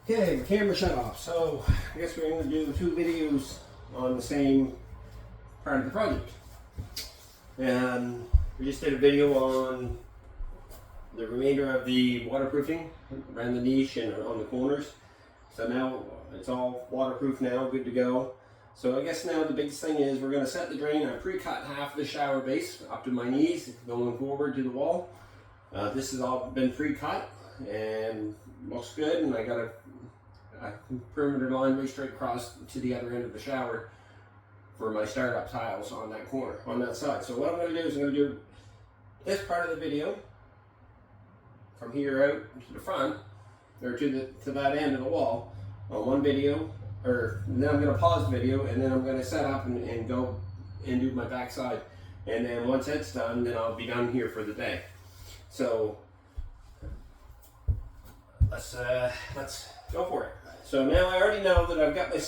Okay, camera shut off. So I guess we're going to do 2 videos on the same part of the project. And we just did a video on the remainder of the waterproofing around the niche and on the corners. So now it's all waterproof now, good to go. So I guess now the biggest thing is we're going to set the drain. I pre-cut half of the shower base up to my knees going forward to the wall. This has all been pre-cut and looks good, and I got a perimeter line right straight across to the other end of the shower for my startup tiles on that corner, on that side. So what I'm going to do is I'm going to do this part of the video from here out to the front, or to that end of the wall on one video, or then I'm going to pause the video and then I'm going to set up and go and do my backside, and then once that's done, then I'll be done here for the day. So let's go for it. So now I already know that I've got my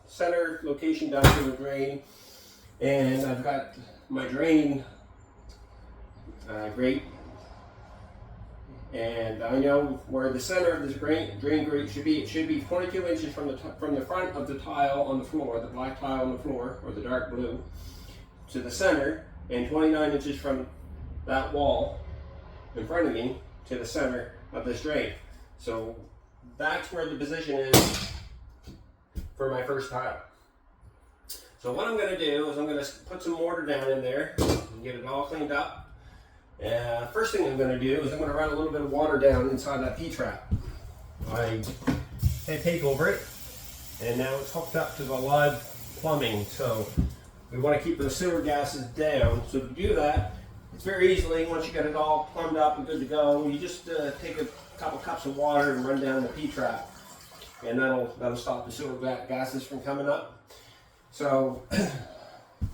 center location down for the drain, and I've got my drain grate, and I know where the center of this drain grate should be. It should be 22 inches from the front of the tile on the floor, the black tile on the floor, or the dark blue, to the center, and 29 inches from that wall in front of me to the center of this drain. So that's where the position is for my first tile. So what I'm going to do is I'm going to put some mortar down in there and get it all cleaned up. First thing I'm going to do is I'm going to run a little bit of water down inside that P-trap. I had tape over it, and now it's hooked up to the live plumbing. So we want to keep the sewer gases down. So to do that, it's very easily, once you get it all plumbed up and good to go, you just take a couple cups of water and run down the P-trap, and that'll stop the sewer gases from coming up. So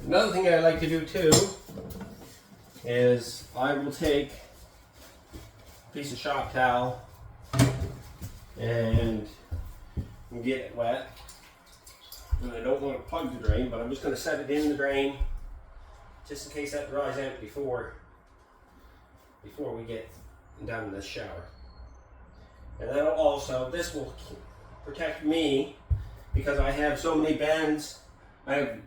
another thing I like to do too is I will take a piece of shop towel and get it wet. And I don't want to plug the drain, but I'm just going to set it in the drain just in case that dries out before we get down in this shower. And that'll also, this will protect me because I have so many bends. I have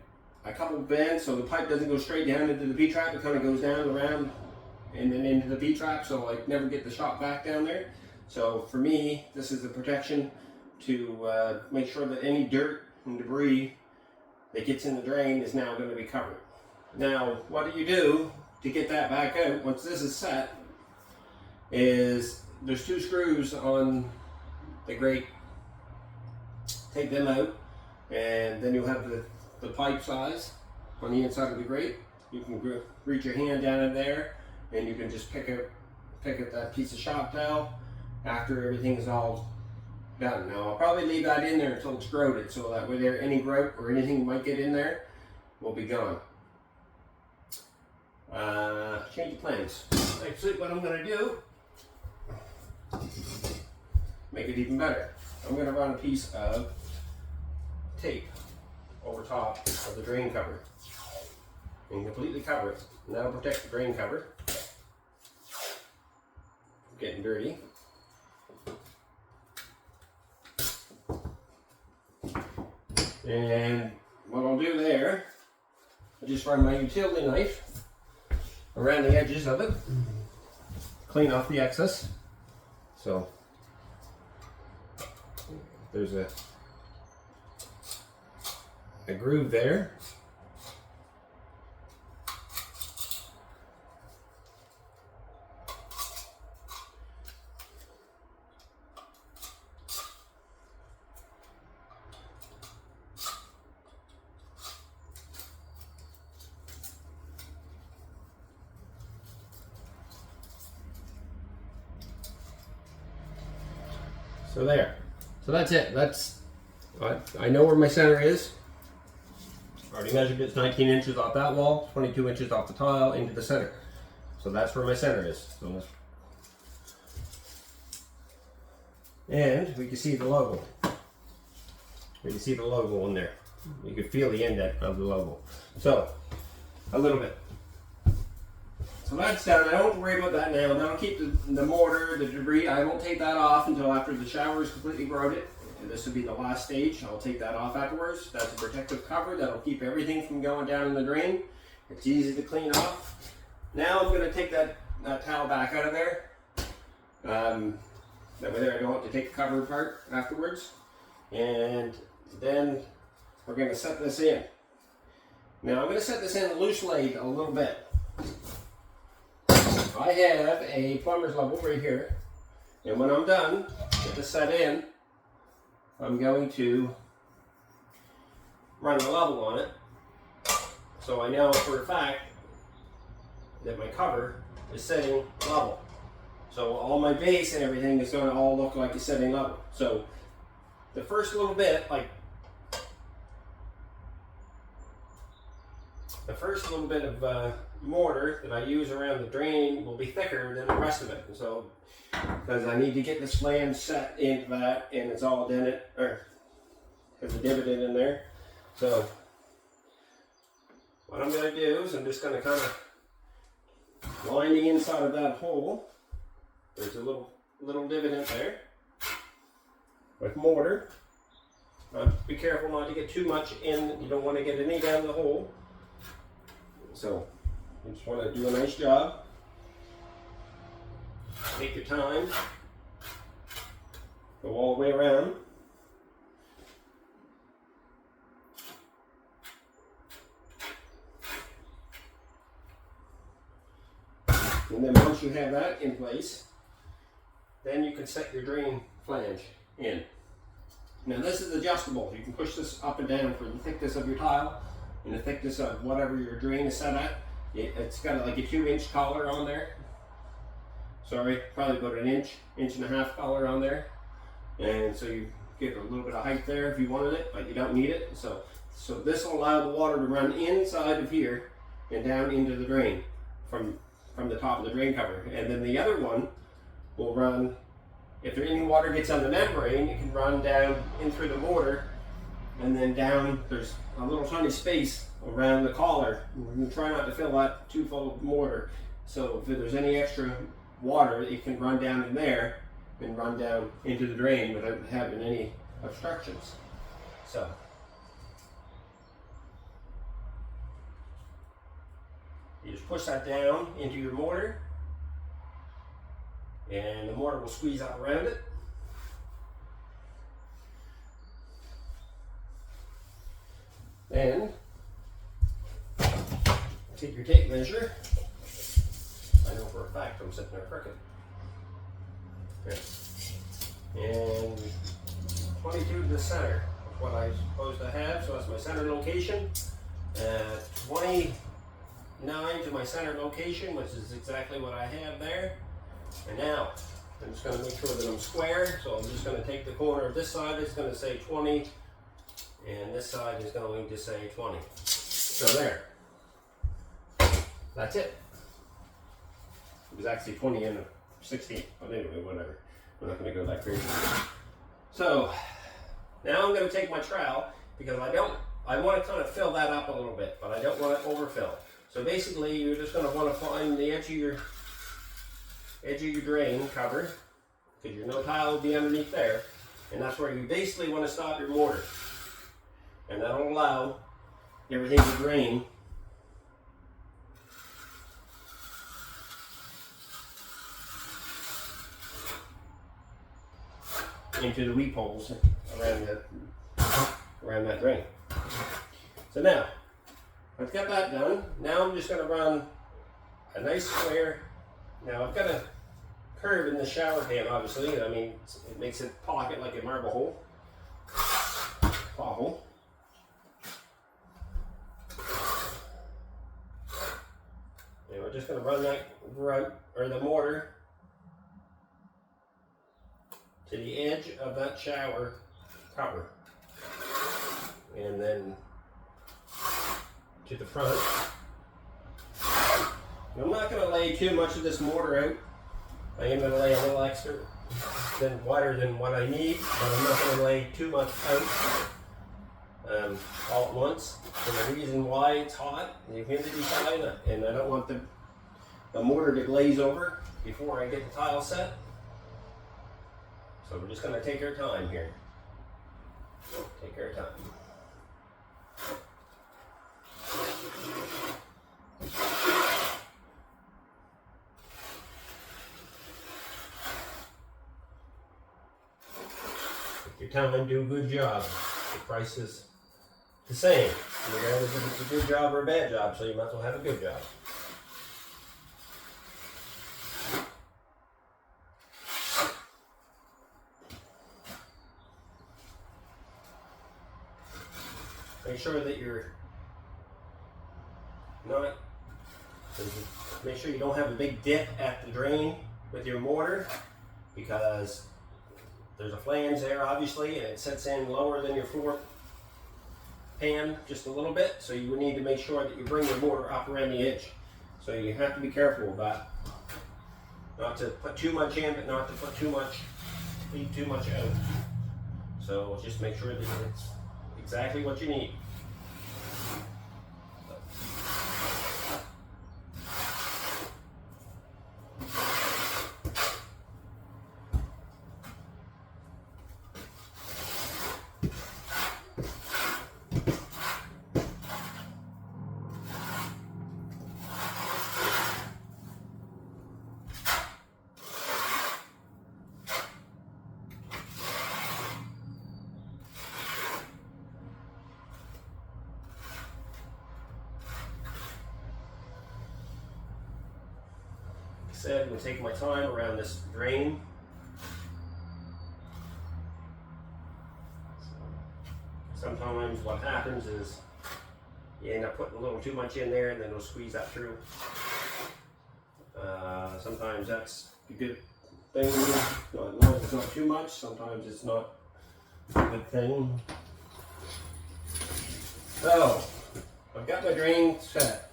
a couple of bends, so the pipe doesn't go straight down into the P-trap. It kind of goes down around and then into the P-trap, so I never get the shot back down there. So for me, this is a protection to make sure that any dirt and debris that gets in the drain is now going to be covered. Now, what do to get that back out once this is set is there's 2 screws on the grate. Take them out, and then you'll have the pipe size on the inside of the grate. You can reach your hand down in there, and you can just pick up that piece of shop towel after everything is all done. Now I'll probably leave that in there until it's grouted, so that way any grout or anything might get in there will be gone. Change of plans. Actually, what I'm going to do, make it even better. I'm going to run a piece of tape over top of the drain cover and completely cover it. And that'll protect the drain cover from getting dirty. And what I'll do there, I'll just run my utility knife around the edges of it, clean off the excess. So there's a groove there. So there. So that's it. I know where my center is. Already measured it's 19 inches off that wall, 22 inches off the tile into the center. So that's where my center is. And we can see the logo. You can see the logo in there. You can feel the indent of the logo. So, a little bit. So that's done. I don't have to worry about that now. That'll keep the mortar, the debris. I won't take that off until after the shower is completely grouted and this will be the last stage. I'll take that off afterwards. That's a protective cover that'll keep everything from going down in the drain. It's easy to clean off. Now I'm going to take that towel back out of there. That way there I don't have to take the cover apart afterwards. And then we're going to set this in. Now I'm going to set this in loose laid a little bit. I have a plumber's level right here. And when I'm done with this set in, I'm going to run a level on it. So I know for a fact that my cover is setting level. So all my base and everything is going to all look like it's setting level. So the first little bit, like the first little bit of mortar that I use around the drain will be thicker than the rest of it. And so, because I need to get this flange set into that, and it's all dented, or has a divot in there. So what I'm going to do is I'm just going to kind of line the inside of that hole. There's a little divot in there with mortar. Be careful not to get too much in. You don't want to get any down the hole. So you just want to do a nice job. Take your time. Go all the way around. And then once you have that in place, then you can set your drain flange in. Now this is adjustable. You can push this up and down for the thickness of your tile and the thickness of whatever your drain is set at. It's got like a 2-inch collar on there. Sorry, probably about an inch and a half collar on there. And so you get a little bit of height there if you wanted it, but you don't need it. So this will allow the water to run inside of here and down into the drain from the top of the drain cover. And then the other one will run, if there any water gets on the membrane, it can run down in through the mortar and then down. There's a little tiny space around the collar. We're going to try not to fill that too full of mortar. So if there's any extra water, it can run down in there and run down into the drain without having any obstructions. So you just push that down into your mortar, and the mortar will squeeze out around it. Then take your tape measure. I know for a fact I'm sitting there crooked. Okay. And 22 to the center of what I'm supposed to have, so that's my center location. 29 to my center location, which is exactly what I have there. And now I'm just going to make sure that I'm square, so I'm just going to take the corner of this side, it's going to say 20, and this side is going to say 20. So there. That's it. It was actually 20 and 16, but anyway, whatever. We're not going to go that crazy. So now I'm going to take my trowel, because I want to kind of fill that up a little bit, but I don't want to overfill. So basically, you're just going to want to find the edge of your drain cover, because your no tile will be underneath there, and that's where you basically want to stop your mortar, and that'll allow everything to drain into the weep holes around that drain. So now I've got that done. Now I'm just going to run a nice square. Now I've got a curve in the shower pan, obviously. I mean, it makes it pocket like a marble hole. Paw hole. And we're just going to run the mortar to the edge of that shower cover. And then to the front. I'm not going to lay too much of this mortar out. I am going to lay a little extra wider than what I need, but I'm not going to lay too much out all at once. And the reason why it's hot, the humidity's high, and I don't want the mortar to glaze over before I get the tile set. So we're just going to take our time here. Take your time. Take your time, do a good job. The price is the same, regardless if it's a good job or a bad job, so you might as well have a good job. Make sure that you're not, make sure you don't have a big dip at the drain with your mortar, because there's a flange there obviously and it sets in lower than your floor pan just a little bit, so you would need to make sure that you bring your mortar up around the edge. So you have to be careful about not to put too much in, but not to put too much, leave too much out. So just make sure that it's exactly what you need. Said, I'm going to take my time around this drain. Sometimes what happens is you end up putting a little too much in there and then it'll squeeze that through. Sometimes that's a good thing, as long as it's not too much. Sometimes it's not a good thing. So, I've got my drain set.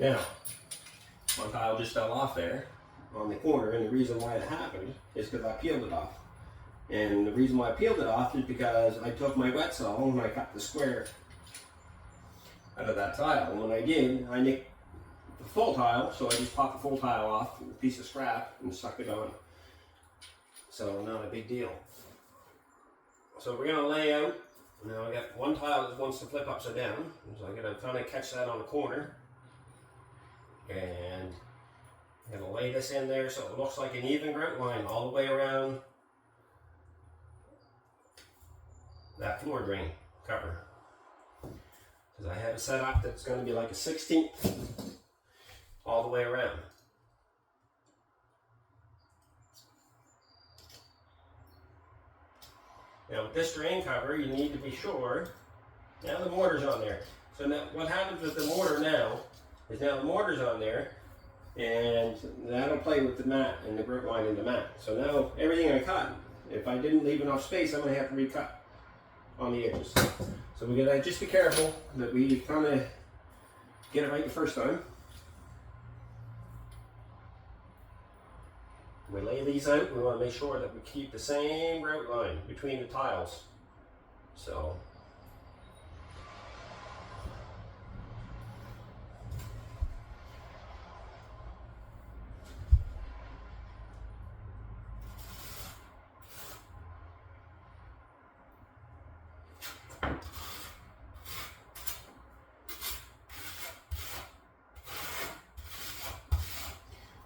Now, one tile just fell off there on the corner, and the reason why it happened is because I peeled it off. And the reason why I peeled it off is because I took my wet saw and I cut the square out of that tile. And when I did, I nicked the full tile, so I just popped the full tile off with a piece of scrap and stuck it on. So not a big deal. So we're gonna lay out. Now I got one tile that wants to flip upside down, so I'm gonna kind of catch that on the corner. And I'm going to lay this in there so it looks like an even grout line all the way around that floor drain cover. Because I have it set up that it's going to be like a 16th all the way around. Now with this drain cover, you need to be sure, now the mortar's on there. So now what happens with the mortar now is now the mortar's on there, and that'll play with the mat and the grout line in the mat. So now everything I cut, if I didn't leave enough space, I'm going to have to recut on the edges. So we got to just be careful that we kind of get it right the first time. We lay these out, we want to make sure that we keep the same grout line between the tiles. So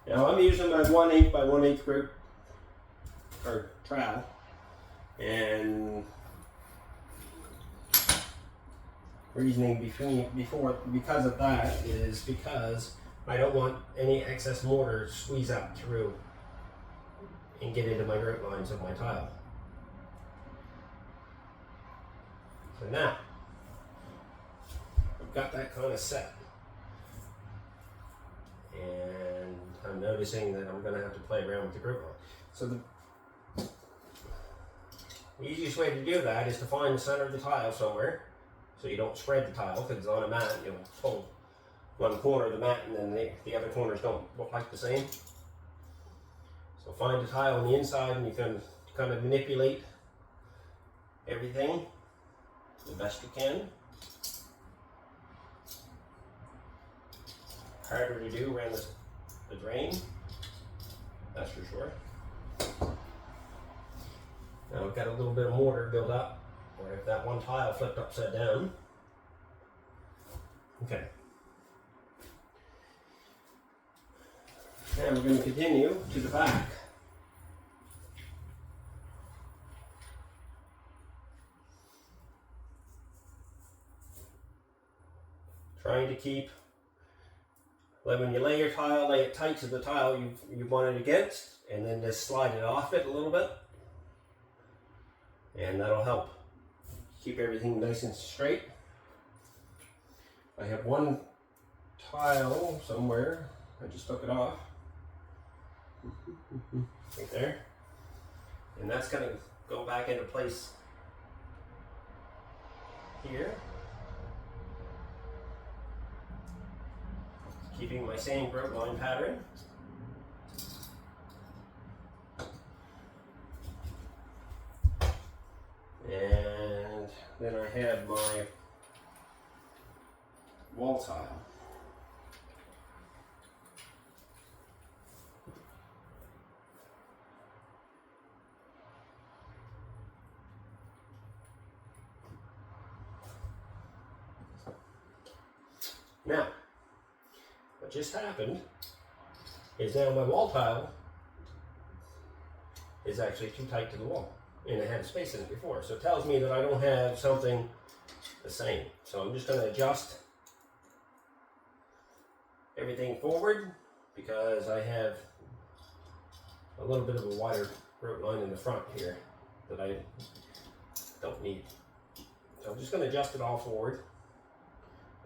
now I'm using my 1/8 by 1/8 grout or trowel, and reasoning because of that is because I don't want any excess mortar to squeeze up through and get into my grout lines of my tile. So now I've got that kind of set, and I'm noticing that I'm going to have to play around with the grout line. So the easiest way to do that is to find the center of the tile somewhere, so you don't spread the tile, because it's on a mat, you'll pull one corner of the mat and then the other corners don't look like the same. So find the tile on the inside and you can kind of manipulate everything the best you can. Harder to do around the drain, that's for sure. Now we've got a little bit of mortar built up or if that one tile flipped upside down. Okay. Now we're going to continue to the back. Trying to keep, like when you lay your tile, lay it tight to the tile you want it against, and then just slide it off it a little bit. And that'll help keep everything nice and straight. I have one tile somewhere, I just took it off. Right there. And that's going to go back into place here. Keeping my same grout line pattern. And then I have my wall tile. Now, what just happened is now my wall tile is actually too tight to the wall, and it had a space in it before, so it tells me that I don't have something the same. So I'm just going to adjust everything forward because I have a little bit of a wider grout line in the front here that I don't need. So I'm just going to adjust it all forward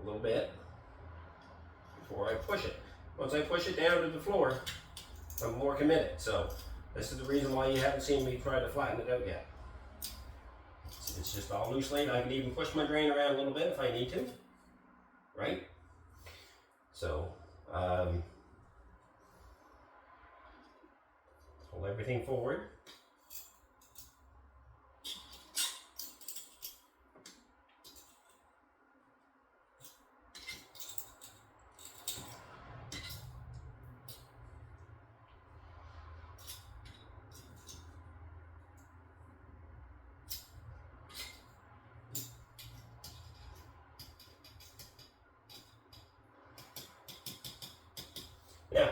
a little bit before I push it. Once I push it down to the floor, I'm more committed. So this is the reason why you haven't seen me try to flatten it out yet. It's just all loose laid. I can even push my drain around a little bit if I need to, right? So hold everything forward. Now,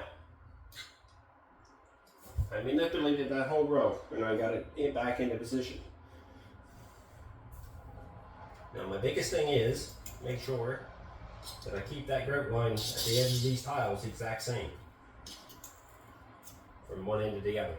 I manipulated that whole row and I got it back into position. Now my biggest thing is make sure that I keep that grout line at the edge of these tiles the exact same from one end to the other.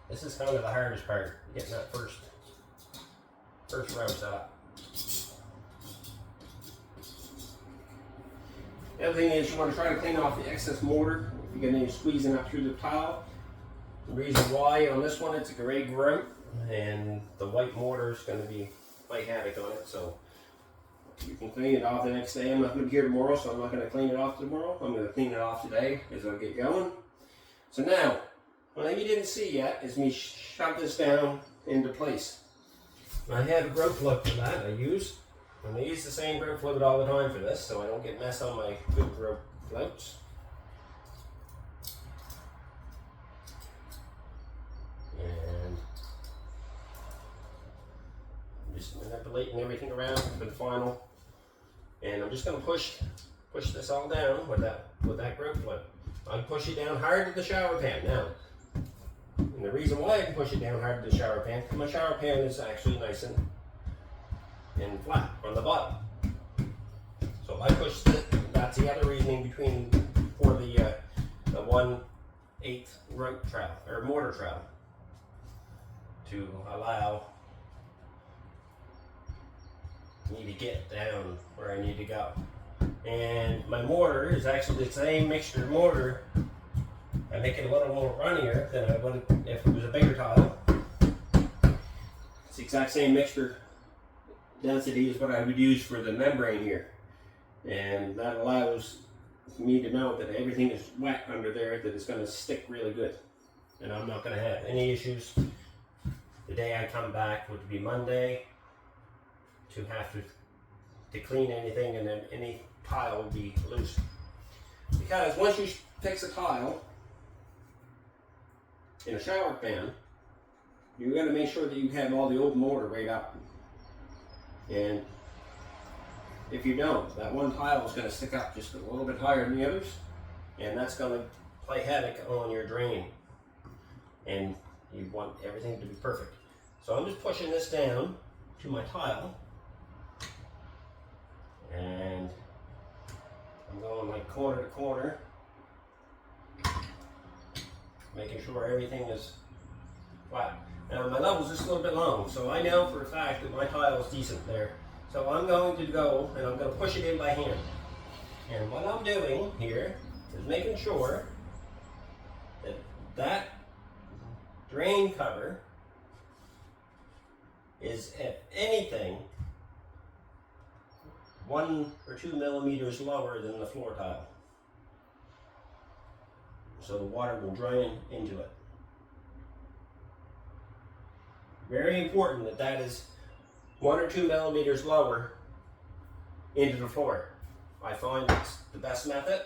This is kind of the hardest part, getting that first row set. The other thing is you want to try to clean off the excess mortar if you get any squeezing up through the tile. The reason why on this one it's a gray grout and the white mortar is going to be play havoc on it, so you can clean it off the next day. I'm not going to be here tomorrow, so I'm not going to clean it off tomorrow. I'm going to clean it off today as I get going. So now, what you didn't see yet is me shove this down into place. I have a grout float for that I use. And I use the same grout float all the time for this, so I don't get mess on my good grout floats. And I'm just manipulating everything around for the final. And I'm just going to push this all down with that grout float. I push it down hard to the shower pan now. And the reason why I can push it down hard to the shower pan, because my shower pan is actually nice and flat on the bottom. So if I push it, that's the other reasoning for the 1/8 grout trowel or mortar trowel to allow me to get down where I need to go. And my mortar is actually the same mixture mortar. I make it a little more runnier than I would if it was a bigger tile. It's the exact same mixture density as what I would use for the membrane here. And that allows me to know that everything is wet under there, that it's going to stick really good. And I'm not going to have any issues the day I come back, would be Monday, to have to clean anything, and then any tile will be loose. Because once you fix a tile in a shower pan, you got to make sure that you have all the old mortar right up. And if you don't, that one tile is going to stick up just a little bit higher than the others, and that's going to play havoc on your drain. And you want everything to be perfect. So I'm just pushing this down to my tile, and I'm going like corner to corner, making sure everything is flat. Now my level's just a little bit long, so I know for a fact that my tile is decent there. So I'm going to go and I'm going to push it in by hand. And what I'm doing here is making sure that that drain cover is, if anything, 1 or 2 millimeters lower than the floor tile. So the water will drain into it. Very important that that is 1 or 2 millimeters lower into the floor. I find it's the best method.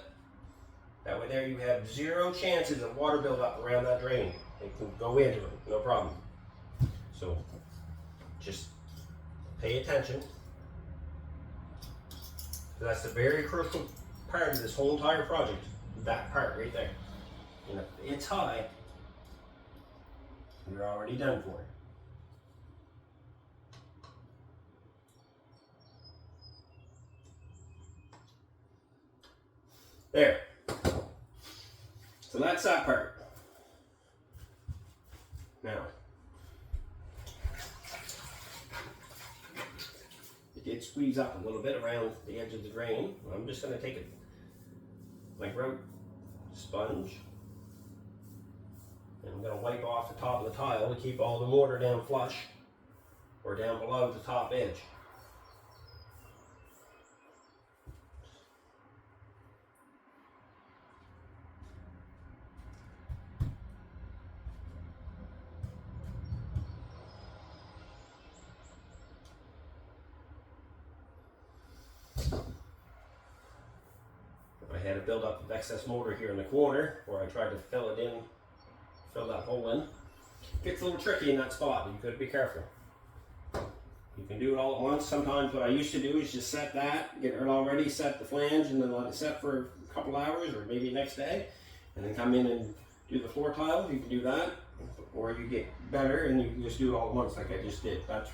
That way there you have 0 chances of water buildup around that drain. It can go into it, no problem. So just pay attention. That's a very crucial part of this whole entire project, that part right there. And if it's high, you're already done for it. There. So that's that part. Now, it did squeeze up a little bit around the edge of the drain. I'm just going to take it, my grout sponge, and I'm going to wipe off the top of the tile to keep all the mortar down flush or down below the top edge. I had a buildup of excess mortar here in the corner where I tried to fill it in, fill that hole in. It gets a little tricky in that spot, but you gotta be careful. You can do it all at once. Sometimes what I used to do is just set that, get it all ready, set the flange, and then let it set for a couple hours or maybe next day, and then come in and do the floor tile. You can do that, or you get better and you can just do it all at once like I just did. That's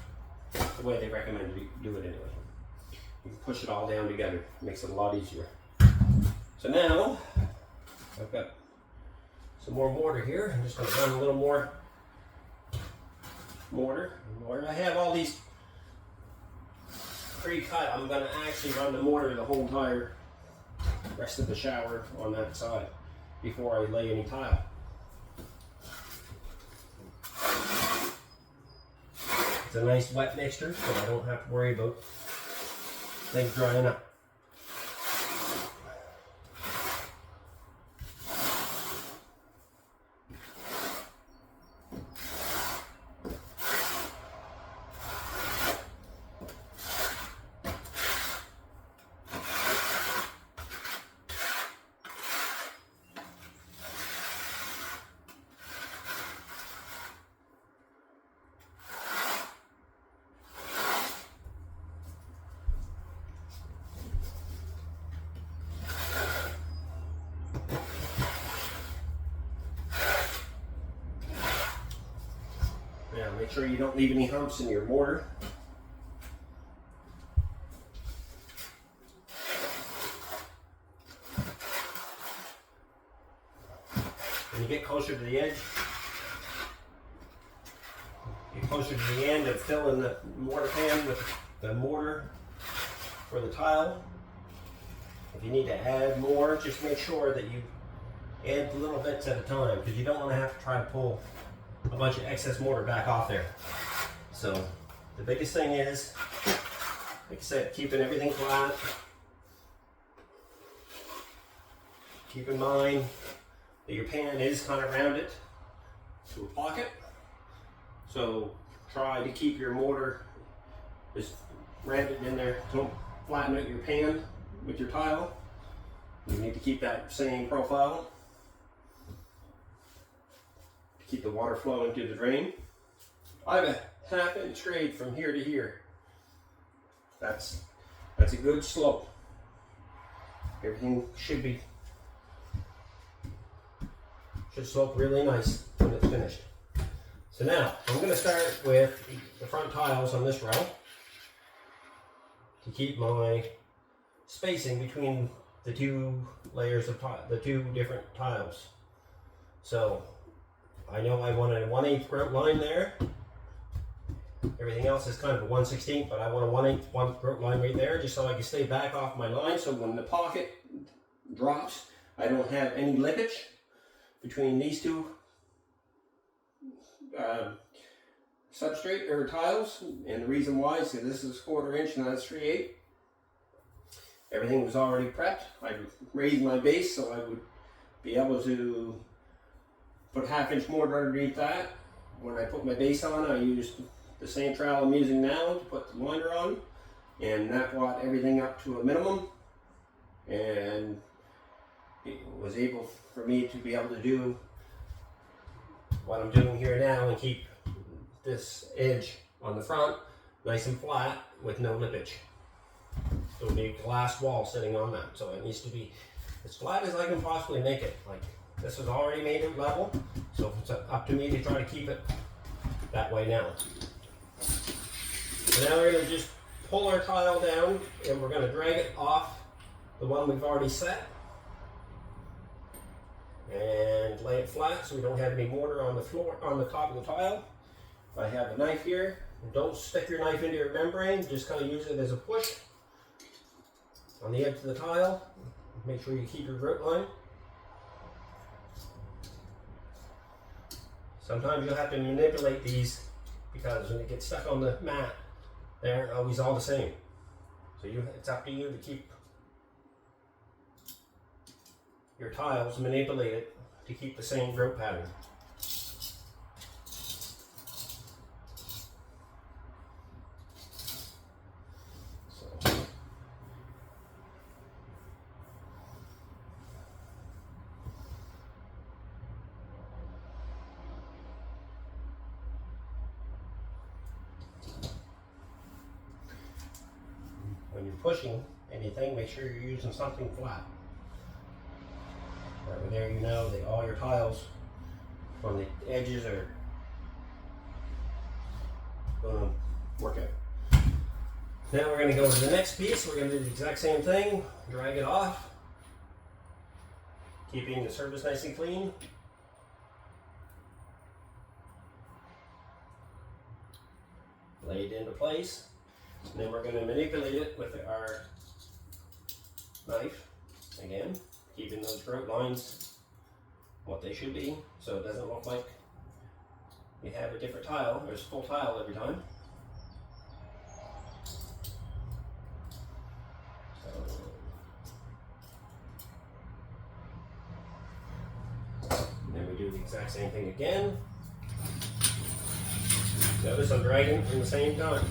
the way they recommend you do it anyway. You can push it all down together. It makes it a lot easier. So now, I've got some more mortar here. I'm just going to run a little more mortar. Where I have all these pre-cut, I'm going to actually run the mortar the whole entire rest of the shower on that side before I lay any tile. It's a nice wet mixture, so I don't have to worry about things drying up. Now make sure you don't leave any humps in your mortar. When you get closer to the edge, get closer to the end of filling the mortar pan with the mortar for the tile. If you need to add more, just make sure that you add little bits at a time, because you don't want to have to try to pull a bunch of excess mortar back off there. So the biggest thing is, like I said, keeping everything flat. Keep in mind that your pan is kind of rounded to a pocket, so try to keep your mortar as rounded in there. Don't flatten out your pan with your tile. You need to keep that same profile to keep the water flowing to the drain. I have a ½ inch grade from here to here. That's a good slope. Everything should slope really nice when it's finished. So now I'm going to start with the front tiles on this row to keep my spacing between the two layers of the two different tiles. So I know I want a 1/8 grout line there. Everything else is kind of a 1/16, but I want a 1/8 grout line right there, just so I can stay back off my line. So when the pocket drops, I don't have any lippage between these two substrate or tiles. And the reason why is that this is 1/4 inch and that's 3/8. Everything was already prepped. I raised my base so I would be able to put ½ inch mortar underneath that. When I put my base on, I used the same trowel I'm using now to put the liner on, and that brought everything up to a minimum, and it was able for me to be able to do what I'm doing here now and keep this edge on the front nice and flat with no lippage. So it'll be a glass wall sitting on that, so it needs to be as flat as I can possibly make it. Like, this is already made it level, so it's up to me to try to keep it that way now. So now we're going to just pull our tile down and we're going to drag it off the one we've already set and lay it flat so we don't have any mortar on the floor, on the top of the tile. I have a knife here. Don't stick your knife into your membrane, just kind of use it as a push on the edge of the tile. Make sure you keep your grout line. Sometimes you'll have to manipulate these because when it gets stuck on the mat, they're always all the same. So it's up to you to keep your tiles manipulated to keep the same grout pattern. When you're pushing anything, make sure you're using something flat. Right there, you know that all your tiles on the edges are going to work out. Now we're going to go to the next piece. We're going to do the exact same thing. Drag it off, keeping the surface nice and clean. Lay it into place. And then we're going to manipulate it with our knife, again, keeping those grout lines what they should be, so it doesn't look like we have a different tile. There's a full tile every time. And then we do the exact same thing again. Notice I'm dragging from the same time,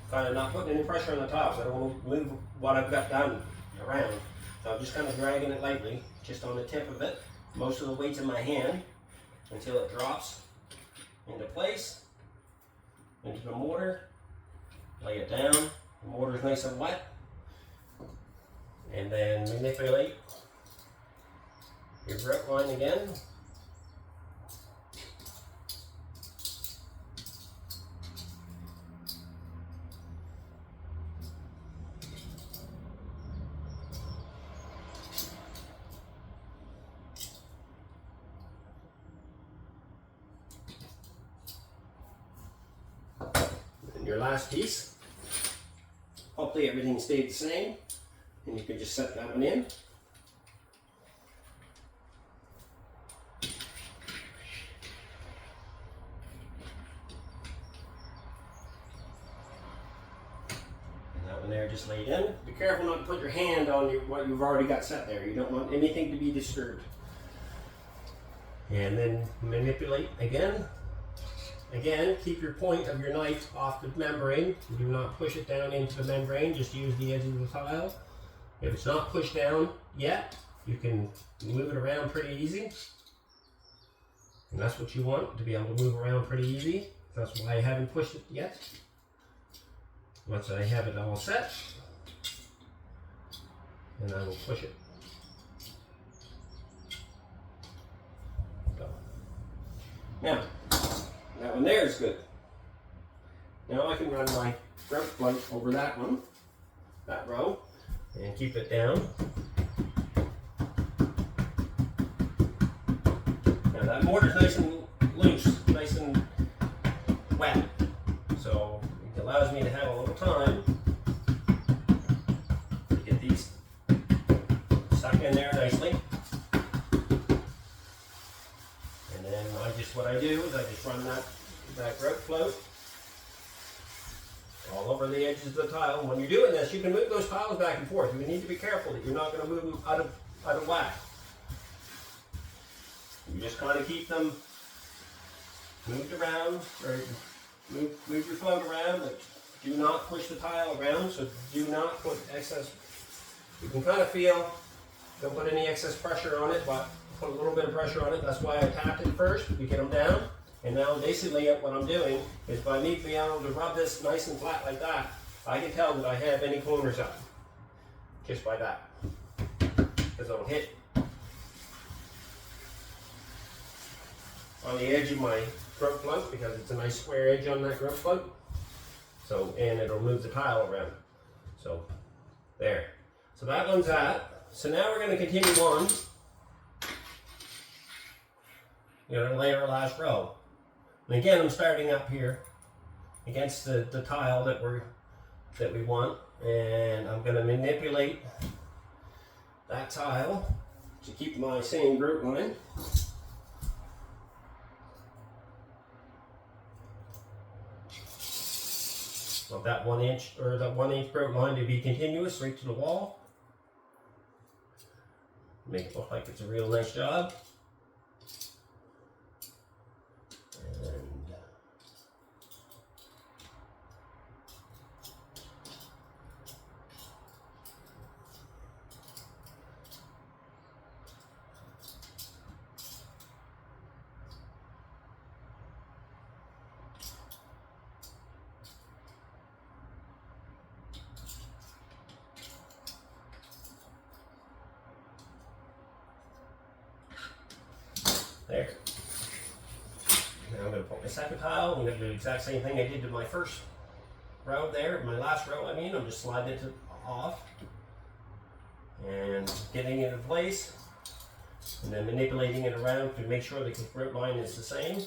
kind of not putting any pressure on the tiles. I don't want to move what I've got done around. So I'm just kind of dragging it lightly, just on the tip of it. Most of the weight's in my hand until it drops into place, into the mortar. Lay it down. The mortar's nice and wet. And then manipulate your grout line again. Your last piece. Hopefully everything stayed the same, and you can just set that one in. And that one there there just laid in. Be careful not to put your hand on what you've already got set there. You don't want anything to be disturbed. And then manipulate again. Again, keep your point of your knife off the membrane. Do not push it down into the membrane, just use the edge of the tile. If it's not pushed down yet, you can move it around pretty easy. And that's what you want, to be able to move around pretty easy. That's why I haven't pushed it yet. Once I have it all set, then I will push it. So. Now, that one there is good. Now I can run my grout float over that one, that row, and keep it down. Now that mortar's nice and loose, nice and wet, so it allows me to have a little time to get these stuck in there nicely. And then what I do is I just run that grout float all over the edges of the tile. And when you're doing this, you can move those tiles back and forth. You need to be careful that you're not going to move them out of whack. You just kind of keep them moved around, or move your float around, but do not push the tile around, so do not put excess. You can kind of feel, don't put any excess pressure on it, but put a little bit of pressure on it. That's why I tapped it first to get them down. And now basically what I'm doing is by me being able to rub this nice and flat like that, I can tell that I have any corners up just by that, because it'll hit on the edge of my grout float, because it's a nice square edge on that grout float. So, and it'll move the tile around. So there. So that one's that. So now we're going to continue on. We're going to lay our last row. And again, I'm starting up here against the tile that we want, and I'm going to manipulate that tile to keep my same grout line. Want that 1 inch or that 1 inch grout line to be continuous right to the wall. Make it look like it's a real nice job. There. Now I'm going to put my second tile. I'm going to do the exact same thing I did to my first row there, my last row I mean. I'm just sliding it off and getting it in place, and then manipulating it around to make sure the grout line is the same.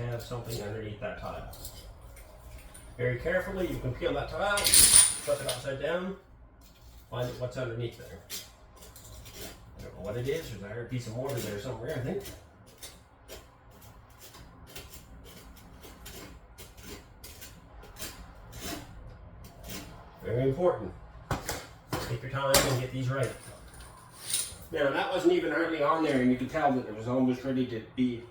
Have something underneath that tile. Very carefully, you can peel that tile, flip it upside down, find out what's underneath there. I don't know what it is. There's a hard piece of mortar there somewhere, I think. Very important. Take your time and get these right. Now that wasn't even hardly on there, and you could tell that it was almost ready to be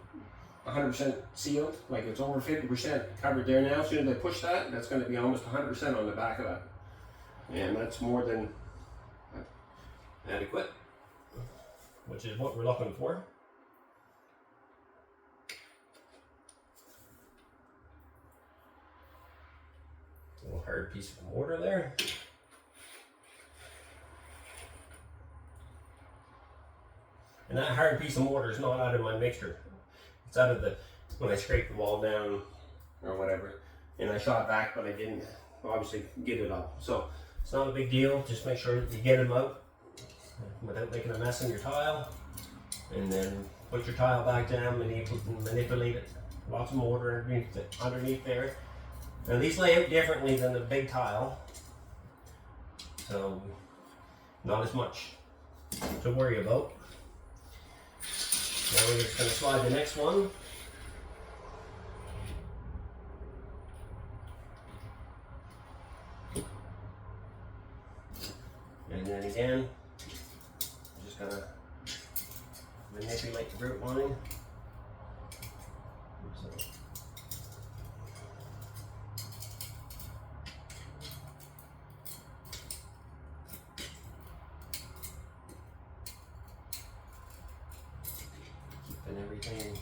100% sealed, like it's over 50% covered there now. As soon as I push that, that's going to be almost 100% on the back of that. And that's more than adequate, which is what we're looking for. A little hard piece of mortar there. And that hard piece of mortar is not out of my mixture. It's out of when I scraped the wall down or whatever, and I shot back, but I didn't obviously get it up. So it's not a big deal. Just make sure that you get them out without making a mess in your tile, and then put your tile back down and manipulate it. Lots of mortar underneath there. Now these lay out differently than the big tile, so not as much to worry about. Now we're just going to slide the next one. And then again, I'm just going to manipulate the root line. So. Keeping everything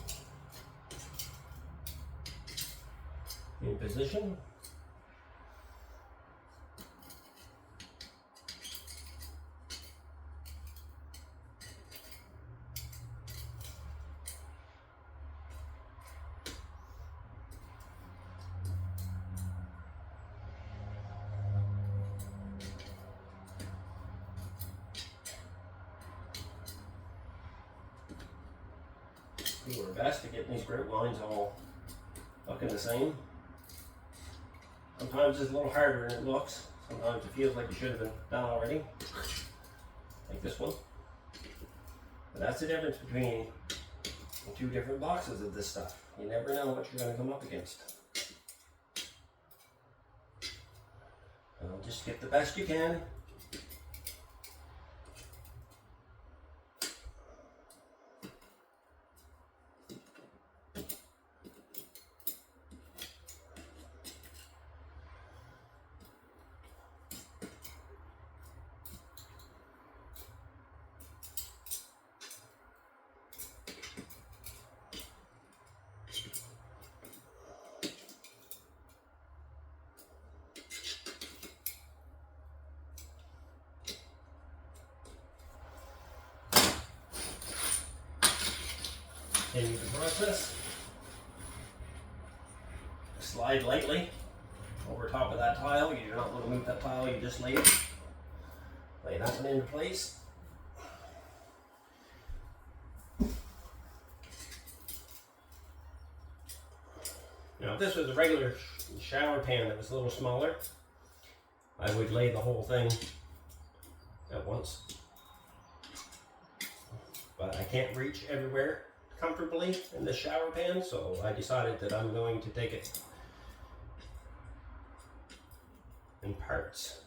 in position. Do our best to get these grout lines all looking the same. Sometimes it's a little harder than it looks. Sometimes it feels like it should have been done already. Like this one. But that's the difference between two different boxes of this stuff. You never know what you're going to come up against. So just get the best you can. Continue the process. Slide lightly over top of that tile. You do not want to move that tile, you just lay that one into place. Now if this was a regular shower pan that was a little smaller, I would lay the whole thing at once. But I can't reach everywhere comfortably in the shower pan, so I decided that I'm going to take it in parts.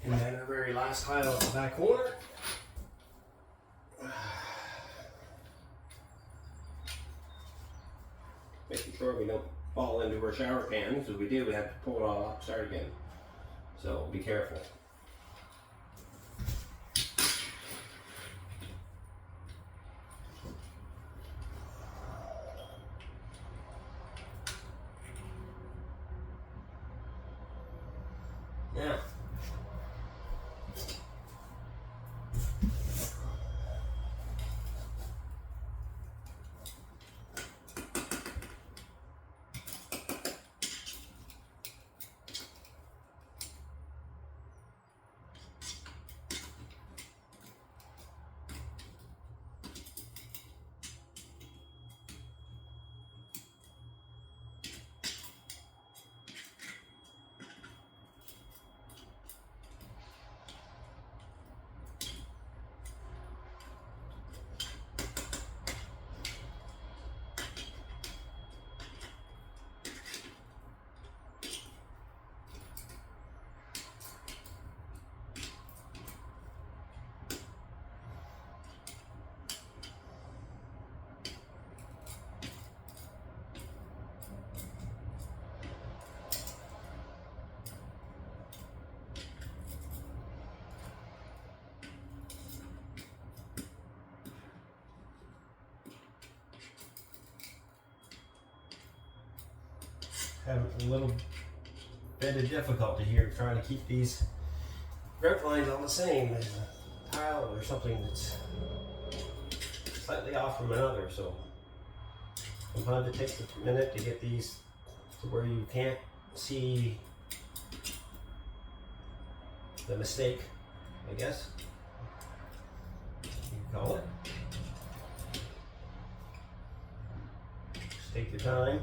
And then our very last tile at the back corner. Making sure we don't fall into our shower pan, because if we do, we have to pull it all up, start again. So be careful. Now, having a little bit of difficulty here trying to keep these grout lines all the same. There's a tile or something that's slightly off from another, so sometimes it takes a minute to get these to where you can't see the mistake, I guess you call it. Just take your time.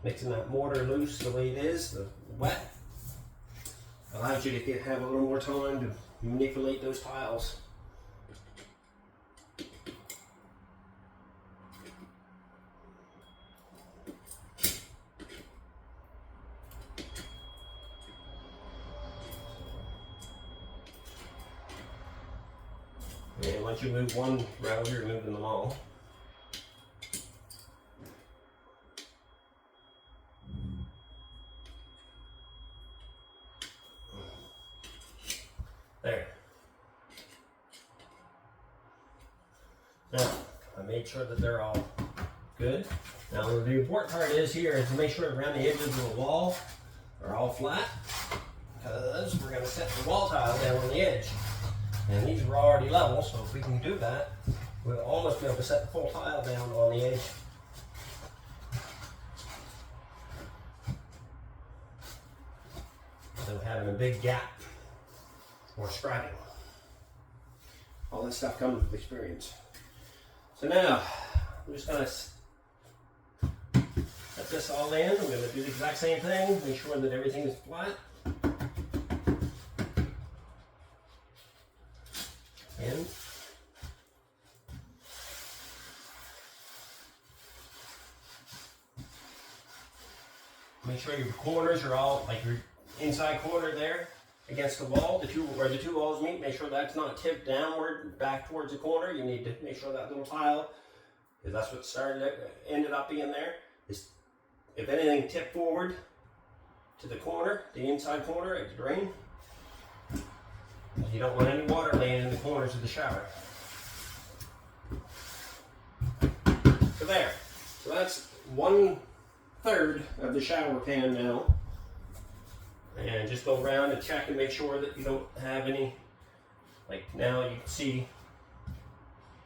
Mixing that mortar loose the way it is, the wet, allows you to have a little more time to manipulate those tiles. And once you move one round, you're moving them all. There. Now, I made sure that they're all good. Now, the important part is here is to make sure around the edges of the wall are all flat, because we're going to set the wall tile down on the edge. And these are already level, so if we can do that, we'll almost be able to set the full tile down on the edge. Without having a big gap or scrapping. All this stuff comes with experience. So now, I'm just going to set this all in. I'm going to do the exact same thing, make sure that everything is flat. And make sure your corners are all, like your inside corner there against the wall, where the two walls meet, make sure that's not tipped downward back towards the corner. You need to make sure that little tile, because that's what ended up being there, is if anything tipped forward to the corner, the inside corner of the drain, you don't want any water laying in the corners of the shower. So there. So that's 1/3 of the shower pan now. And just go around and check and make sure that you don't have any, like now you can see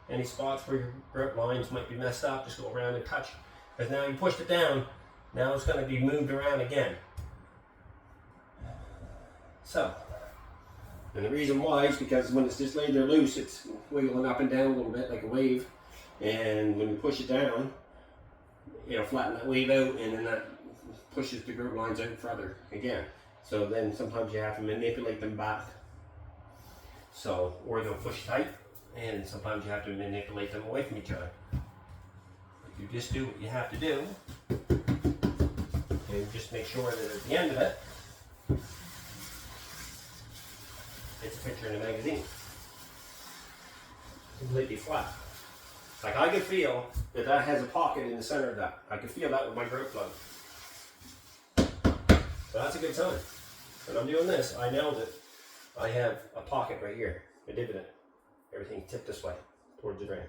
any spots where your grout lines might be messed up. Just go around and touch, because now you pushed it down, now it's going to be moved around again. So, and the reason why is because when it's just laid there loose, it's wiggling up and down a little bit like a wave, and when you push it down, it'll flatten that wave out, and then that pushes the grout lines out further again. So then sometimes you have to manipulate them back. So, or they'll push tight, and sometimes you have to manipulate them away from each other. You just do what you have to do, and just make sure that at the end of it, it's a picture in a magazine. Completely flat. Like I could feel that that has a pocket in the center of that. I could feel that with my grout plug. So that's a good sign. When I'm doing this, I know that I have a pocket right here, a dividend. Everything tipped this way, towards the drain.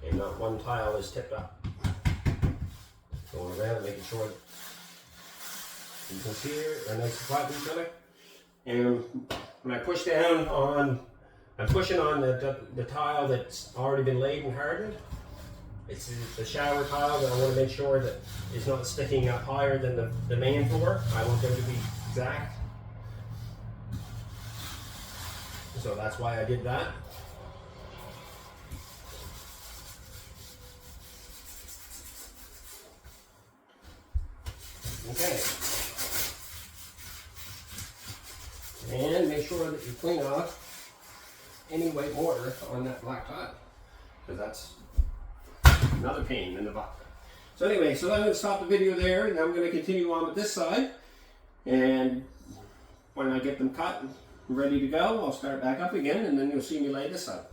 And not one tile is tipped up. Going around, making sure that you can see here, they're nice and flat to each other. And when I push down on, I'm pushing on the tile that's already been laid and hardened. It's the shower tile that I want to make sure that it's not sticking up higher than the main floor. I want them to be exact. So that's why I did that. Okay. And make sure that you clean off any white mortar on that black tile, because that's another pain in the butt. So anyway, so I'm going to stop the video there, and I'm going to continue on with this side. And when I get them cut and ready to go, I'll start back up again, and then you'll see me lay this side.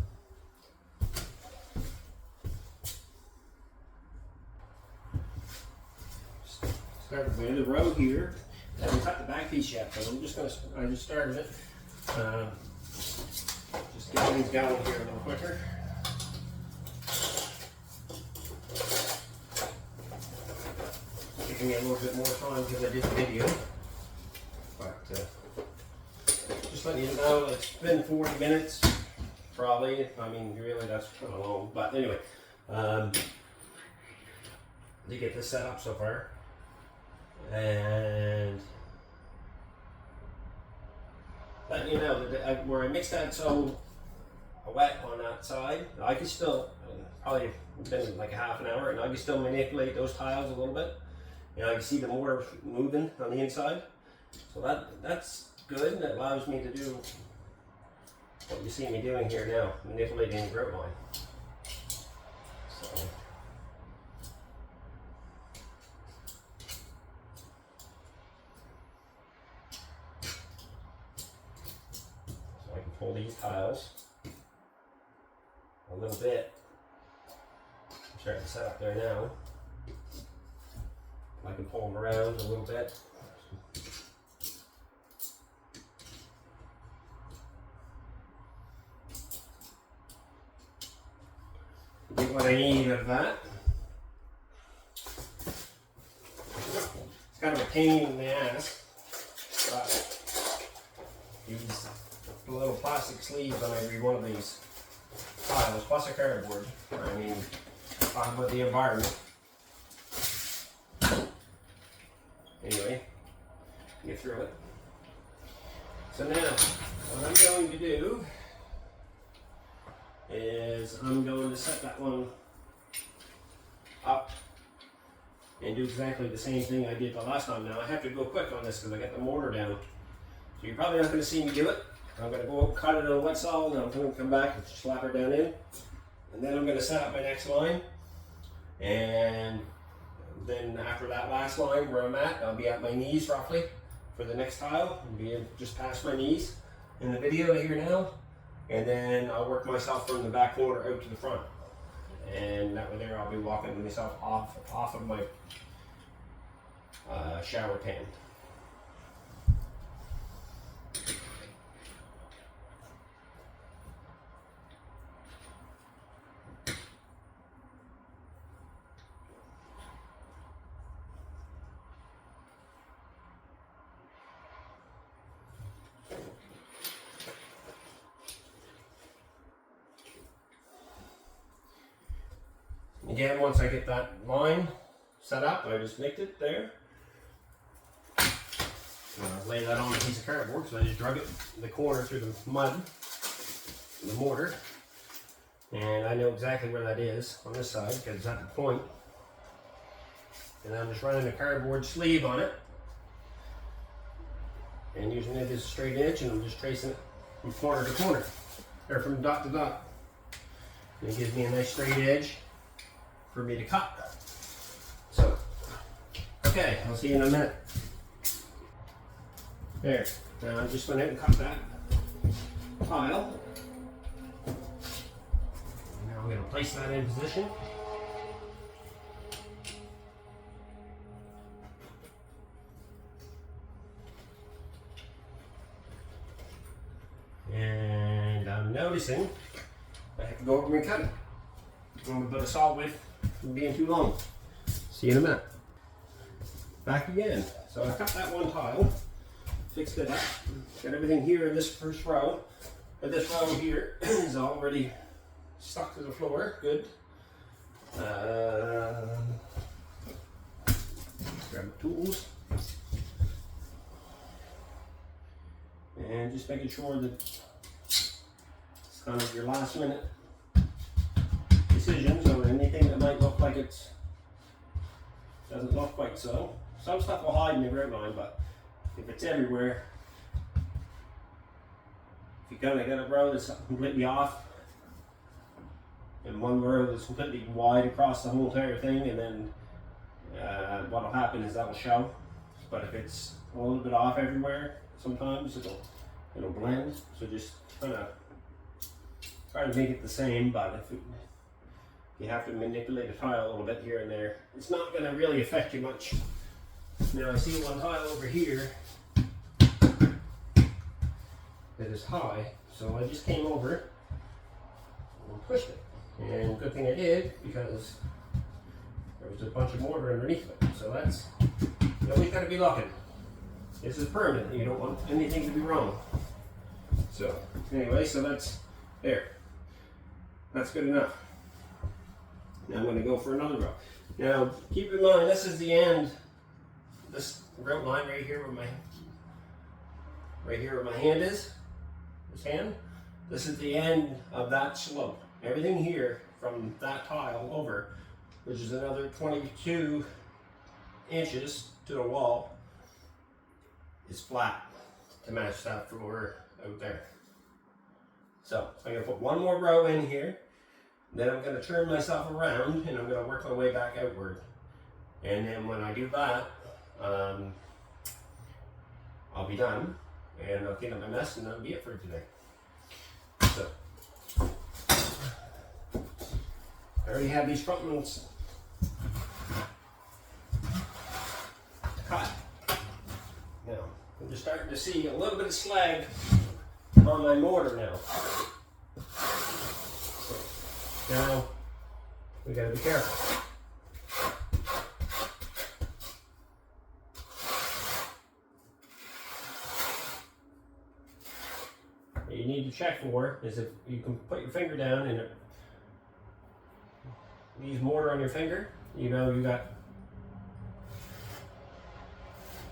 Start with the end of the row here. I haven't cut the back piece yet, but I'm just going to, I just started it. Just get things going here a little quicker. taking me a little bit more time because I did the video. But just letting you know, it's been 40 minutes, probably. I mean, really, that's kind of long. But anyway, to get this set up so far. And letting you know that where I mixed that so wet on that side, I can still, probably been like a half an hour, and I can still manipulate those tiles a little bit. You know, I can see the mortar moving on the inside. So that's good. That allows me to do what you see me doing here now, manipulating the grout line. So I can pull these tiles a little bit. I'm starting to set up there now. I can pull them around a little bit. Get what I need out of that. It's kind of a pain in the ass, but use the little plastic sleeves on every one of these tiles, plus a cardboard. I mean, talking about the environment. Anyway, get through it. So now, what I'm going to do is I'm going to set that one up and do exactly the same thing I did the last time. Now I have to go quick on this because I got the mortar down. So you're probably not going to see me do it. I'm going to go cut it on a wet saw, and I'm going to come back and slap her down in. And then I'm going to set up my next line. And then after that last line where I'm at, I'll be at my knees roughly for the next tile. I'll be just past my knees in the video here now. And then I'll work myself from the back corner out to the front. And that way there I'll be walking myself off of my shower pan. Again, once I get that line set up, I just nicked it there. I'll lay that on a piece of cardboard, so I just drug it the corner through the mud, the mortar, and I know exactly where that is on this side because it's at the point. And I'm just running a cardboard sleeve on it and using it as a straight edge, and I'm just tracing it from corner to corner, or from dot to dot. And it gives me a nice straight edge for me to cut. So, okay, I'll see you in a minute. There, now I just went out and cut that tile. Now I'm going to place that in position. And I'm noticing I have to go over and cut it. I'm going to put a saw width from being too long. See you in a minute. Back again. So I cut that one tile, fixed it up, got everything here in this first row. But this row here is already stuck to the floor. Good. Grab the tools. And just making sure that it's kind of your last minute decisions or anything that might look like it doesn't look quite so. Some stuff will hide in the grout line, but if it's everywhere, if you kind of got a row that's completely off and one row that's completely wide across the whole entire thing, and then what will happen is that will show. But if it's a little bit off everywhere, sometimes it'll blend. So just kind of try to make it the same, but if you have to manipulate a tile a little bit here and there, it's not going to really affect you much. Now I see one tile over here that is high, so I just came over and pushed it. And good thing I did, because there was a bunch of mortar underneath it. So that's, you always got to be looking. This is permanent. You don't want anything to be wrong. So anyway, so that's there. That's good enough. Now I'm going to go for another row. Now keep in mind, this is the end. This grout line right here where my hand is. This hand. This is the end of that slope. Everything here from that tile over, which is another 22 inches to the wall, is flat to match that floor out there. So I'm going to put one more row in here, then I'm going to turn myself around and I'm going to work my way back outward. And then when I do that, I'll be done and I'll clean up my mess and that'll be it for today. So I already have these front ones cut. Now I'm just starting to see a little bit of slag on my mortar now. So now we gotta be careful. What you need to check for is if you can put your finger down and it leaves mortar on your finger, you know you got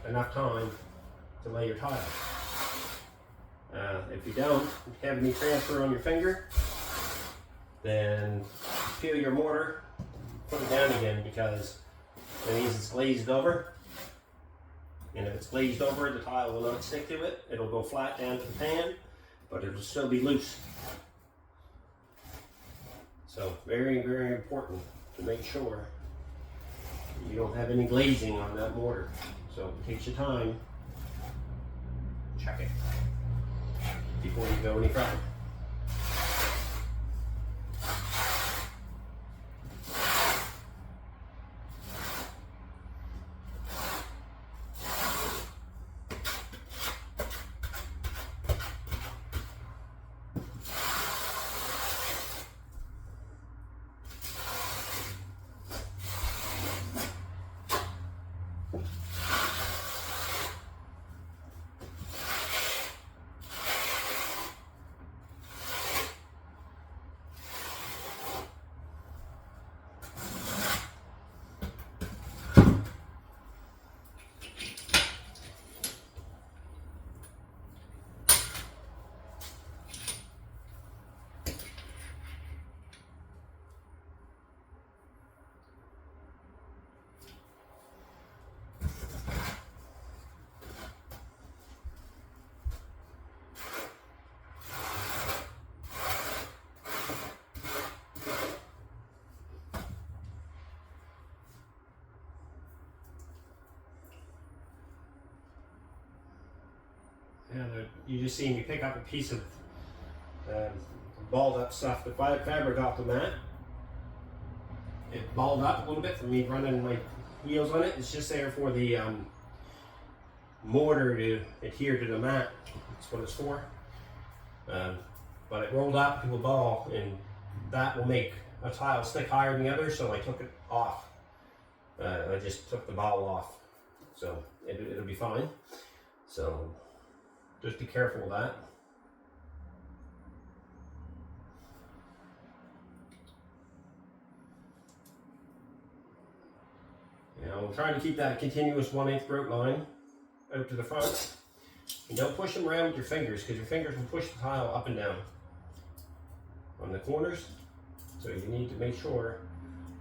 enough time to lay your tile. If you don't have any transfer on your finger, then peel your mortar, put it down again, because it means it's glazed over. And if it's glazed over, the tile will not stick to it. It'll go flat down to the pan, but it'll still be loose. So very, very important to make sure you don't have any glazing on that mortar. So it takes your time, check it before you go any further. And you just see me pick up a piece of balled up stuff, the fabric off the mat. It balled up a little bit from me running my wheels on it. It's just there for the mortar to adhere to the mat. That's what it's for. But it rolled up to a ball, and that will make a tile stick higher than the other, so I took it off. I just took the ball off, so it'll be fine. So just be careful of that. Now I'm trying to keep that continuous 1/8 grout line out to the front. And don't push them around with your fingers, because your fingers will push the tile up and down on the corners. So you need to make sure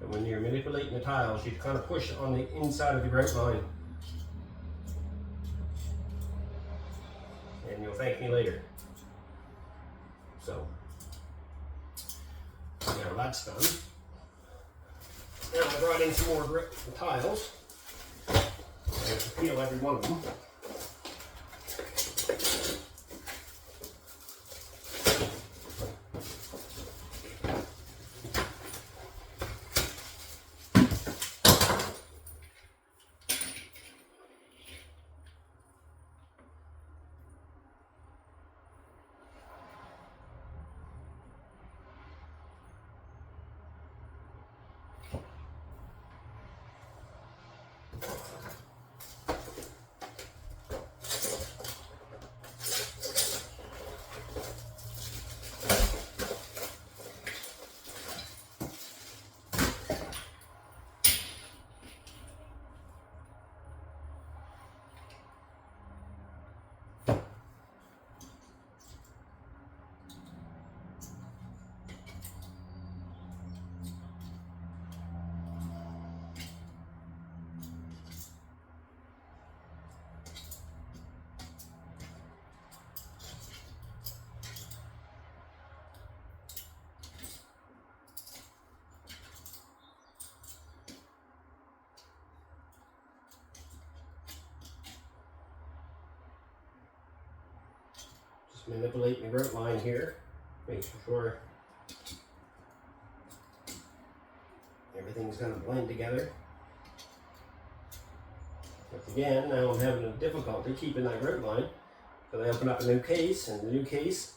that when you're manipulating the tiles, you kind of push on the inside of the grout line. And you'll thank me later. So, now that's done. Now I brought in some more tiles. I have to peel every one of them. Just manipulating the grout line here, making sure everything's going to blend together. But again, now I'm having a difficulty keeping that grout line, because I open up a new case, and the new case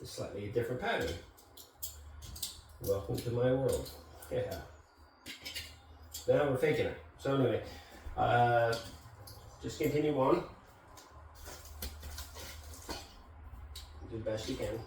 is slightly a different pattern. Welcome to my world. Yeah. Now we're faking it. So anyway, just continue on. Do the best you can.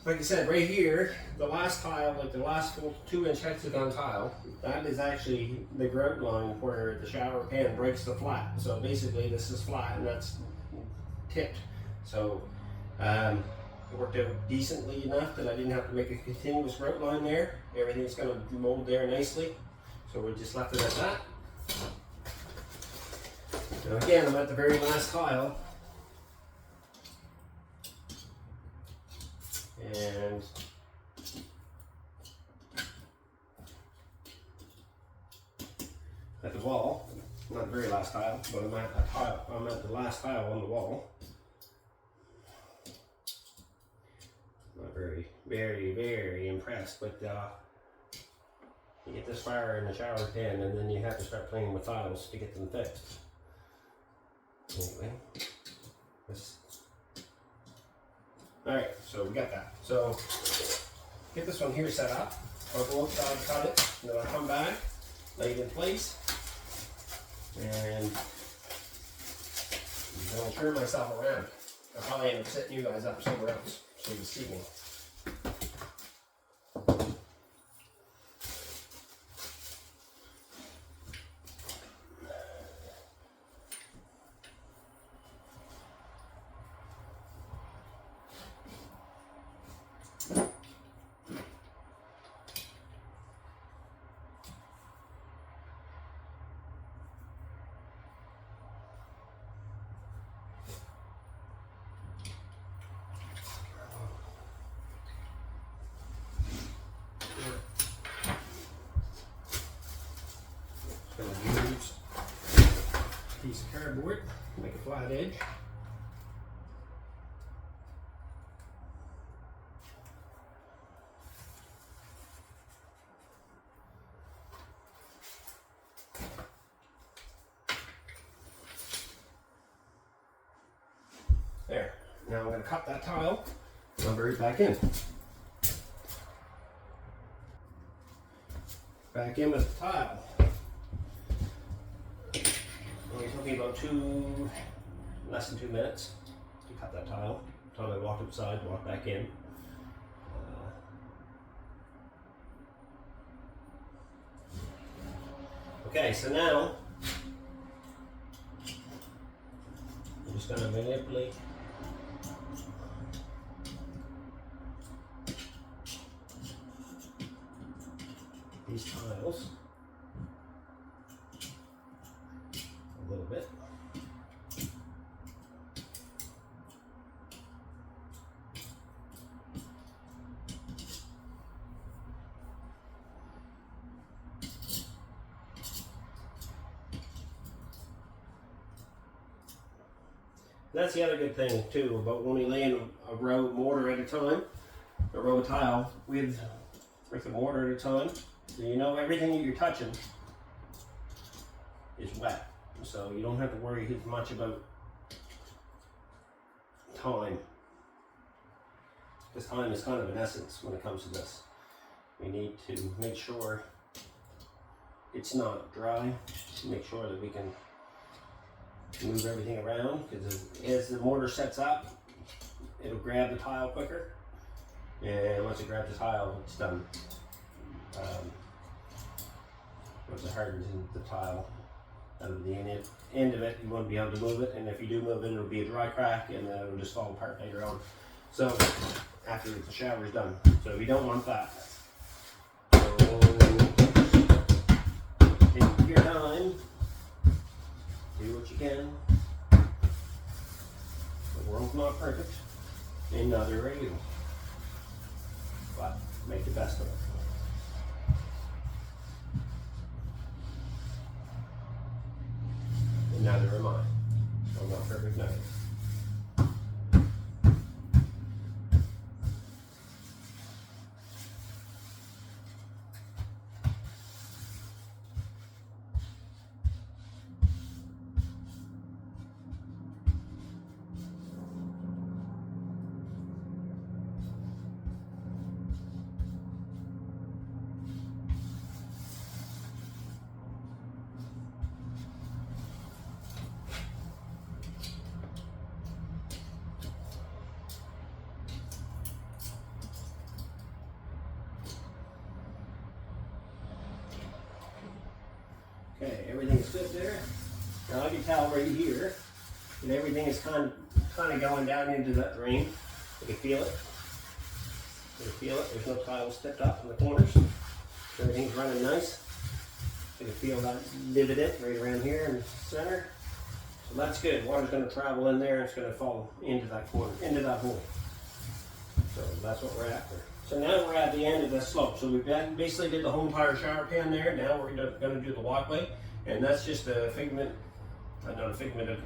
Like I said, right here, the last tile, like the last full 2-inch hexagon tile, that is actually the grout line where the shower pan breaks the flat. So basically this is flat and that's tipped. So it worked out decently enough that I didn't have to make a continuous grout line there. Everything's going to mold there nicely. So we just left it at that. Now again, I'm at the very last tile. And at the wall, not the very last tile, but I'm at the last tile on the wall. Not very impressed, but you get this fire in the shower pan and then you have to start playing with tiles to get them fixed. Anyway, alright, so we got that. So get this one here set up. I'll go outside, cut it, and then I'll come back, lay it in place, and I'll turn myself around. I'll probably end up setting you guys up somewhere else so you can see me. Use a piece of cardboard, make a flat edge. There. Now I'm going to cut that tile and I'll bury it back in. Back in with the tile. It took me about less than 2 minutes to cut that tile. Time I walked outside, walked back in. Okay, so now I'm just going to manipulate these tiles a little bit. That's the other good thing too about when we lay in a row of mortar at a time, a row of tile with a mortar at a time. So you know everything that you're touching is wet. So you don't have to worry as much about time. Because time is kind of an essence when it comes to this. We need to make sure it's not dry. Make sure that we can move everything around, because as the mortar sets up, it'll grab the tile quicker, and once it grabs the tile, it's done. Once it hardens the tile out of the end of it, you won't be able to move it, and if you do move it, it'll be a dry crack, and then it'll just fall apart later on. So after the shower is done, so we don't want that. So take your time. Do what you can. The world's not perfect, and neither are you. But make the best of it. And neither am I. I'm not perfect neither. Okay, everything's good there. Now I can tell right here that everything is kind of going down into that drain. You can feel it. You can feel it. There's no tiles stepped up in the corners. Everything's running nice. You can feel that dividend right around here in the center. So that's good. Water's going to travel in there and it's going to fall into that corner, into that hole. So that's what we're after. So now we're at the end of the slope. So we basically did the whole entire shower pan there. Now we're going to do the walkway, and that's just a figment, not a figment of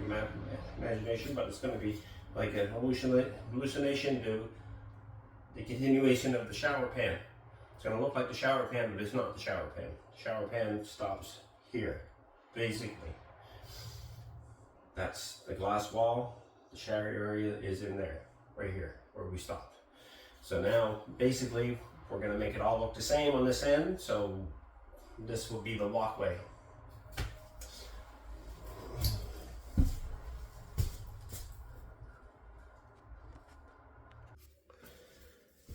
imagination, but it's going to be like an hallucination to the continuation of the shower pan. It's going to look like the shower pan, but it's not the shower pan. The shower pan stops here, basically. That's the glass wall. The shower area is in there, right here, where we stopped. So now, basically, we're going to make it all look the same on this end, so this will be the walkway.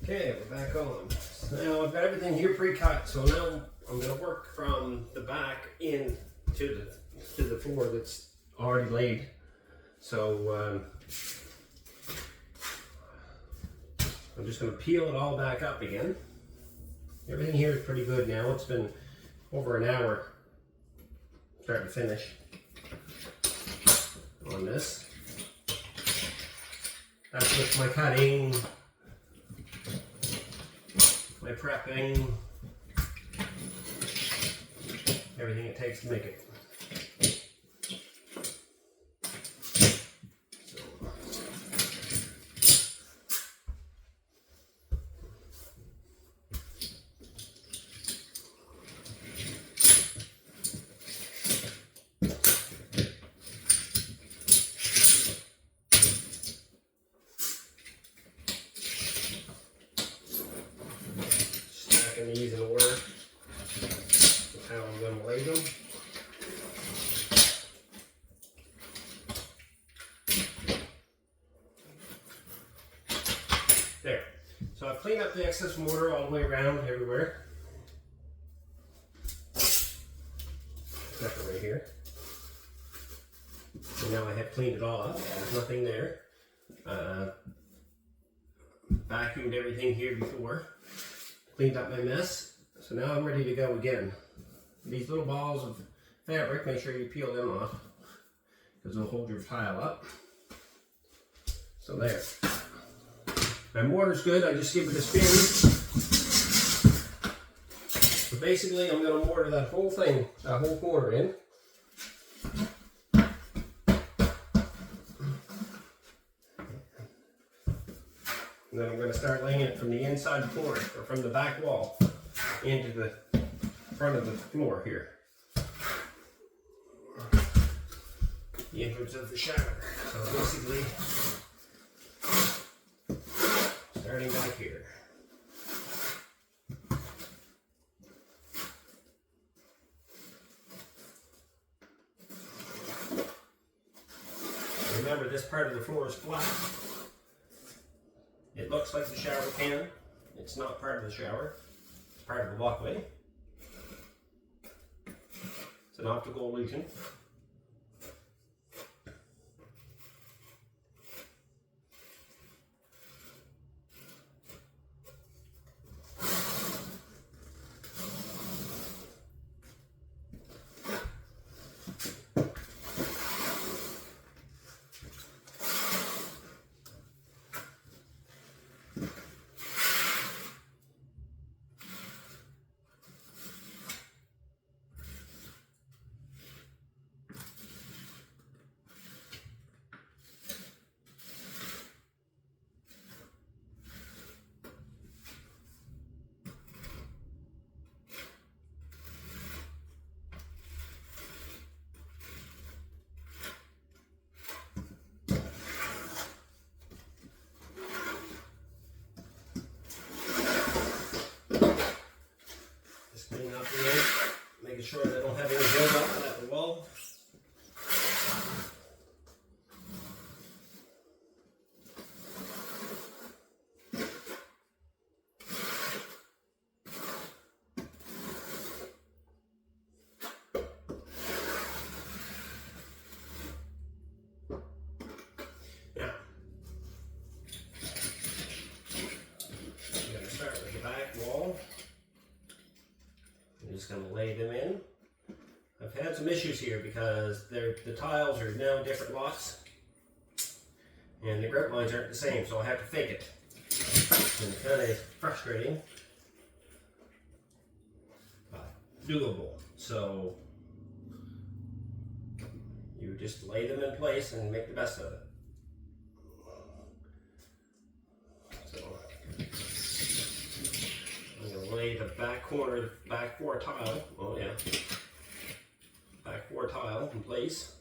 Okay, we're back on. So now I've got everything here pre-cut, so now I'm going to work from the back in to the floor that's already laid. So I'm just going to peel it all back up again. Everything here is pretty good now. It's been over an hour start to finish on this. That's with my cutting, my prepping, everything it takes to make it. These in order of how I'm going to lay them. There. So I've cleaned up the excess mortar all the way around everywhere. Except for right here. And now I have cleaned it all up. There's nothing there. Vacuumed everything here before. Cleaned up my mess, so now I'm ready to go again. These little balls of fabric, make sure you peel them off, because they'll hold your tile up. So there. My mortar's good, I just give it a spin. So basically I'm going to mortar that whole thing, that whole corner in. And then I'm going to start laying it from the inside corner, or from the back wall, into the front of the floor here. The entrance of the shower. So basically, starting back here. Remember, this part of the floor is flat. It looks like the shower pan. It's not part of the shower. It's part of the walkway. It's an optical illusion. Making sure they don't have any buildup at the wall. Now, I'm going to start with the back wall. I'm just going to lay them in. I've had some issues here because the tiles are now different lots and the grout lines aren't the same, so I have to fake it. And it's kind of frustrating, but doable. So you just lay them in place and make the best of it. So I'm going to lay the back corner, back 4 tile, oh yeah, back 4 tile in place.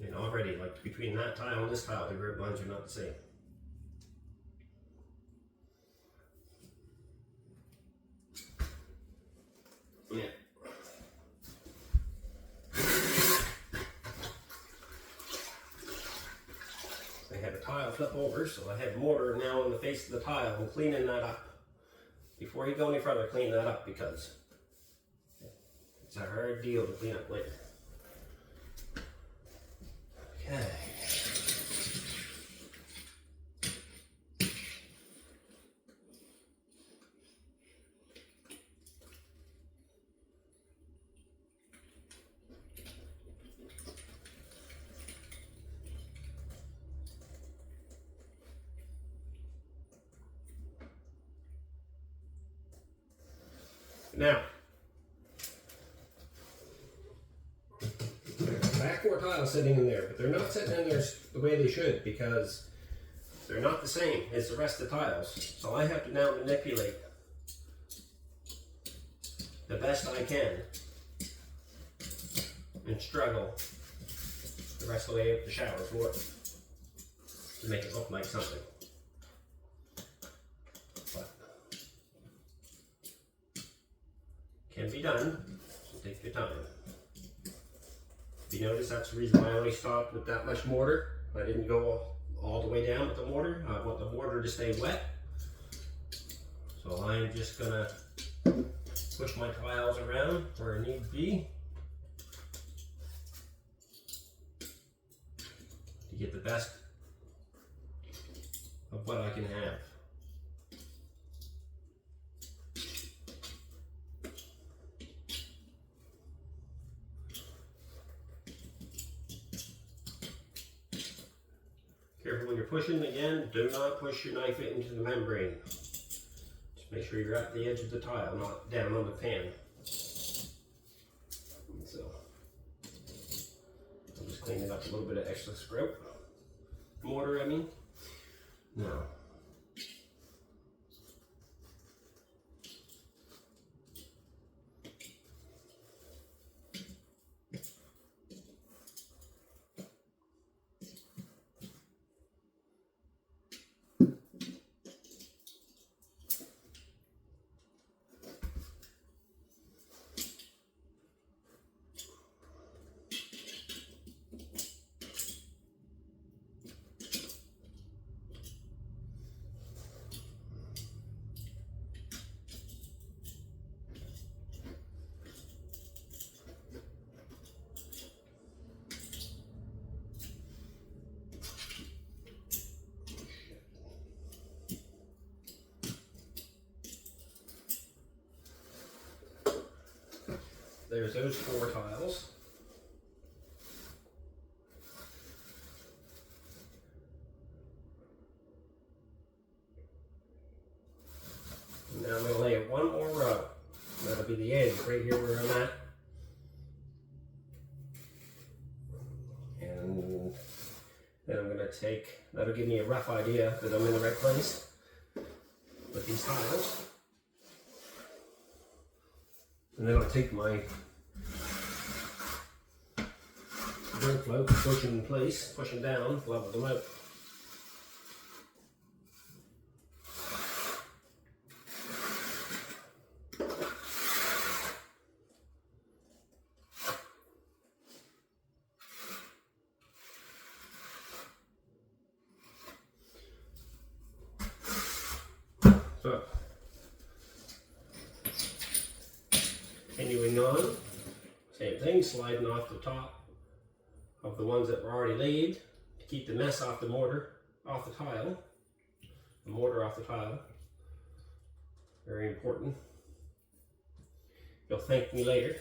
And already, like between that tile and this tile, the grout lines are not the same. Yeah. I have a tile flip over, so I have mortar now on the face of the tile and cleaning that up. Before you go any further, clean that up because it's a hard deal to clean up later. Okay. Now, back 4 tiles sitting in there, but they're not sitting in there the way they should because they're not the same as the rest of the tiles. So I have to now manipulate the best I can and struggle the rest of the way up the shower floor to make it look like something. Can be done, so take your time. If you notice, that's the reason why I only stopped with that much mortar. I didn't go all the way down with the mortar. I want the mortar to stay wet. So I'm just gonna push my tiles around where I need to be to get the best of what I can have. Careful when you're pushing, again, do not push your knife into the membrane. Just make sure you're at the edge of the tile, not down on the pan. So, I'm just Just cleaning up a little bit of extra scrub. Mortar, I mean. No. There's those 4 tiles. And now I'm going to lay one more row. That'll be the edge right here where I'm at. And then I'm going to take, that'll give me a rough idea that I'm in the right place with these tiles. And then I'll take my burn float, push them in place, push them down, level them out. So, continuing on, same thing, sliding off the top of the ones that were already laid to keep the mess off the mortar, off the tile. The mortar off the tile. Very important. You'll thank me later.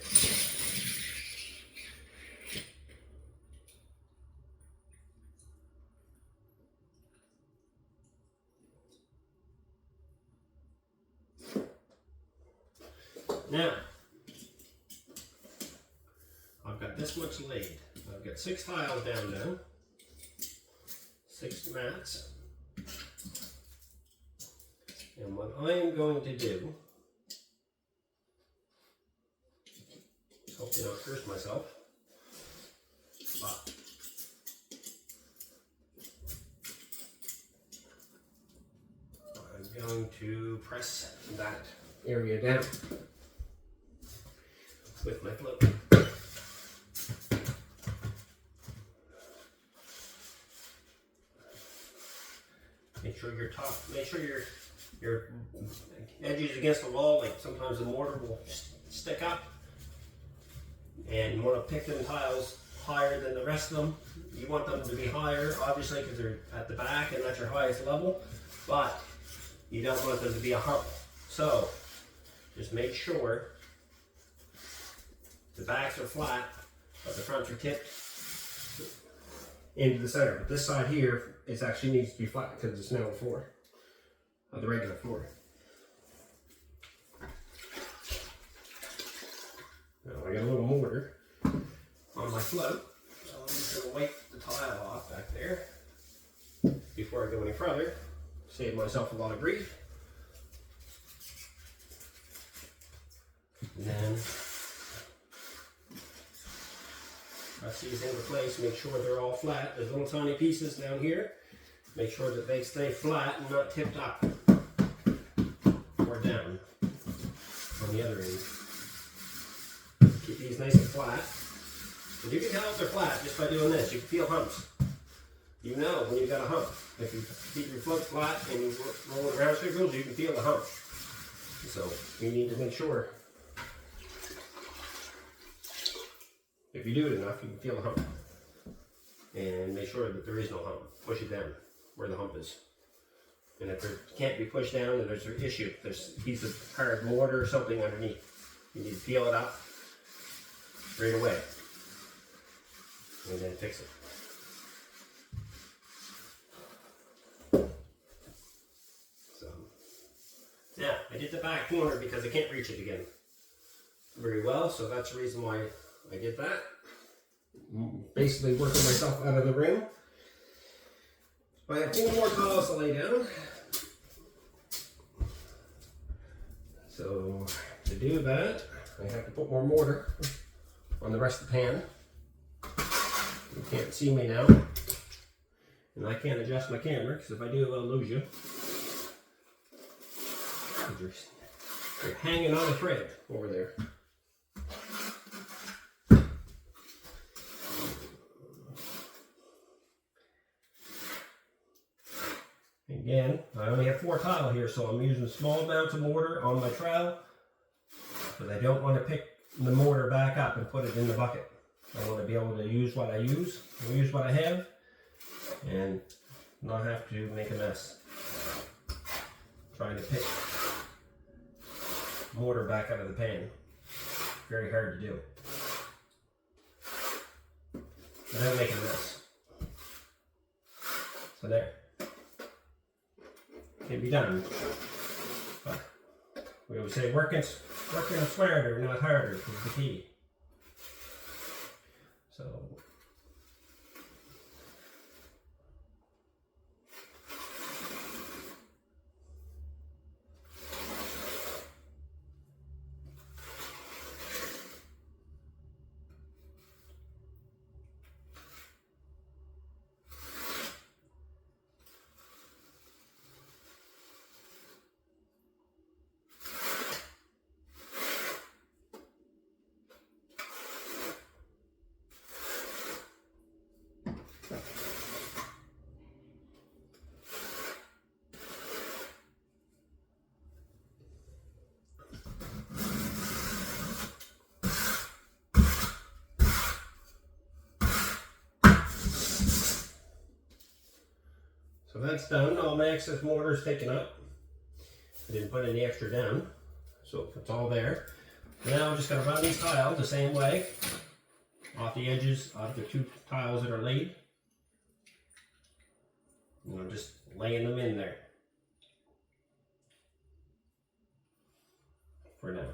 Now, I've got this much laid. I've got 6 tiles down now, 6 mats. And what I am going to do, hopefully not curse myself, but I'm going to press that area down with my float. Make sure your edges against the wall, like sometimes the mortar will stick up, and you want to pick them tiles higher than the rest of them. You want them to be higher, obviously, because they're at the back and that's your highest level, but you don't want them to be a hump. So just make sure the backs are flat, but the fronts are tipped into the center. But this side here, it actually needs to be flat because it's now the floor, the regular floor. Now I got a little mortar on my float, so I'm just going to wipe the tile off back there before I go any further. Save myself a lot of grief. And then press these into place, make sure they're all flat. There's little tiny pieces down here. Make sure that they stay flat and not tipped up or down on the other end. Keep these nice and flat. And you can tell if they're flat just by doing this. You can feel humps. You know when you've got a hump. If you keep your float flat and you roll it around circles, you can feel the hump. So you need to make sure. If you do it enough, you can feel the hump. And make sure that there is no hump. Push it down where the hump is. And if it can't be pushed down, then there's an issue. There's a piece of hard mortar or something underneath. You need to peel it up straight away. And then fix it. So, now, I did the back corner because I can't reach it again very well, so that's the reason why I did that. basically working myself out of the room. I have 4 more tiles to lay down. So to do that, I have to put more mortar on the rest of the pan. You can't see me now. And I can't adjust my camera, because if I do, I'll lose you. You're hanging on a thread over there. Again, I only have 4 tile here, so I'm using small amounts of mortar on my trowel, because I don't want to pick the mortar back up and put it in the bucket. I want to be able to use what I use what I have, and not have to make a mess trying to pick mortar back out of the pan. Very hard to do. Without making a mess. So there. Can be done. But we always say working smarter, not harder, is the key. So that's done. All my excess mortar is taken up. I didn't put any extra down, so it's all there. Now I'm just going to run these tiles the same way, off the edges of the 2 tiles that are laid. And I'm just laying them in there for now.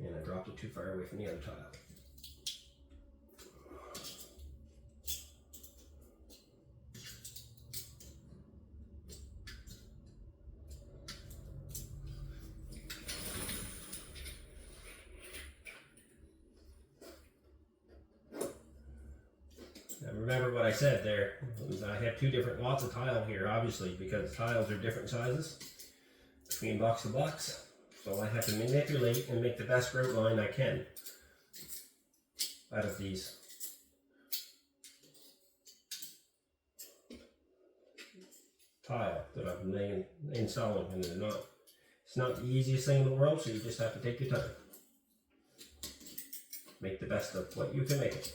And I dropped it too far away from the other tile. Remember what I said there. I have 2 different lots of tile here, obviously, because tiles are different sizes between blocks to blocks. So I have to manipulate and make the best grout line I can out of these. Tile that I'm installing, and it's not the easiest thing in the world, so you just have to take your time. Make the best of what you can make it.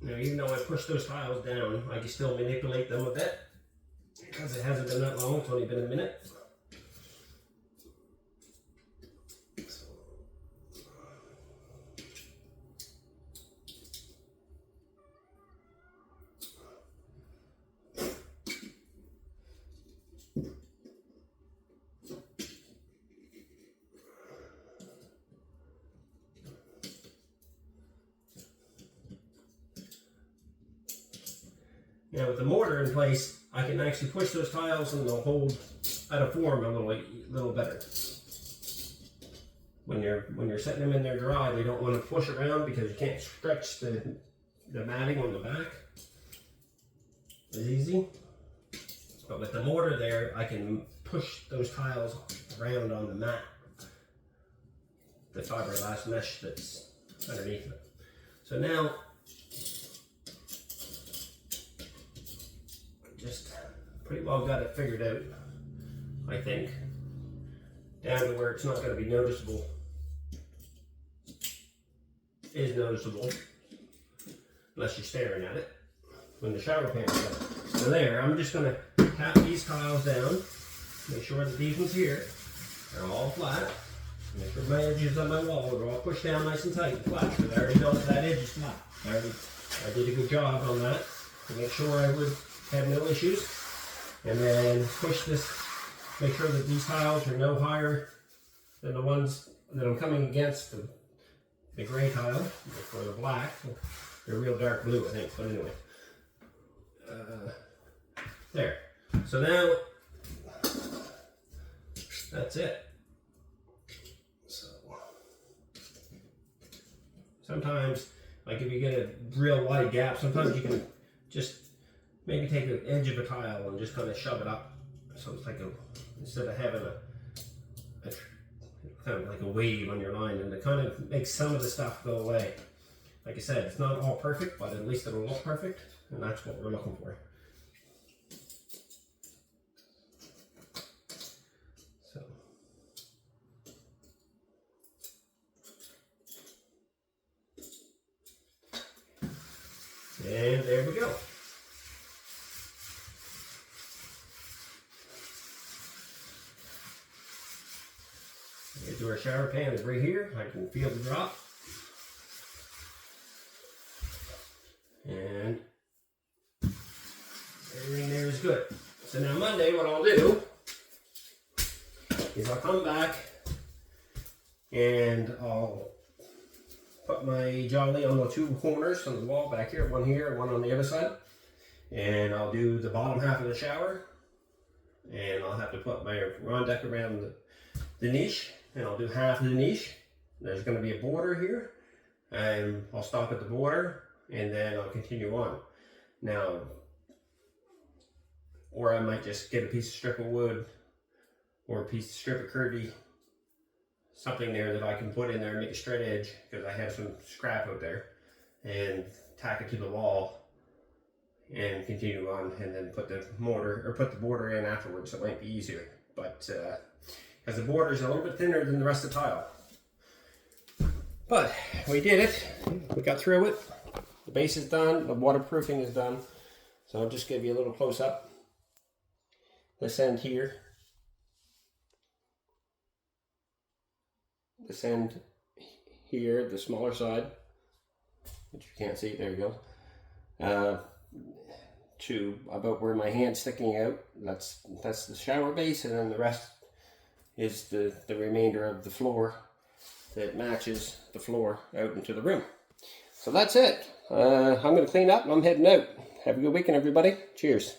Now, even though I push those tiles down, I can still manipulate them a bit because it hasn't been that long. It's only been a minute. Now with the mortar in place, I can actually push those tiles and they'll hold out of form a little better. When you're setting them in there dry, they don't want to push around because you can't stretch the the matting on the back is easy. But with the mortar there, I can push those tiles around on the mat, the fiberglass mesh that's underneath it. So now, just pretty well got it figured out, I think, down to where it's not going to be noticeable. Is noticeable, unless you're staring at it, when the shower pan is up. So there, I'm just going to tap these tiles down, make sure that these ones here are all flat. Make sure my edges on my wall are all pushed down nice and tight and flat, because I already know that that edge is flat. I did a good job on that to make sure I would have no issues. And then push this, make sure that these tiles are no higher than the ones that I'm coming against, the gray tile, or the black. They're real dark blue, I think, but anyway. There. So now, that's it. So, sometimes, like if you get a real wide gap, sometimes you can just maybe take the edge of a tile and just kind of shove it up. So it's like instead of having a kind of like a wave on your line, and it kind of makes some of the stuff go away. Like I said, it's not all perfect, but at least it'll look perfect, and that's what we're looking for. So, and there we go. Into our shower pan is right here. I can feel the drop. And everything there is good. So now Monday, what I'll do is I'll come back and I'll put my jolly on the two corners on the wall back here, one here and one on the other side. And I'll do the bottom half of the shower. And I'll have to put my Rondeck around the niche. And I'll do half of the niche. There's going to be a border here, and I'll stop at the border, and then I'll continue on. Now, or I might just get a piece of strip of wood, or a strip of Kirby, something there that I can put in there and make a straight edge, because I have some scrap out there, and tack it to the wall, and continue on, and then put the mortar, or put the border in afterwards. It might be easier, but because the border is a little bit thinner than the rest of the tile. But we did it. We got through it. The base is done. The waterproofing is done. So I'll just give you a little close up. This end here. This end here, the smaller side, which you can't see. There you go. To about where my hand's sticking out. That's the shower base, and then the rest is the remainder of the floor that matches the floor out into the room. So that's it. I'm going to clean up and I'm heading out. Have a good weekend, everybody. Cheers.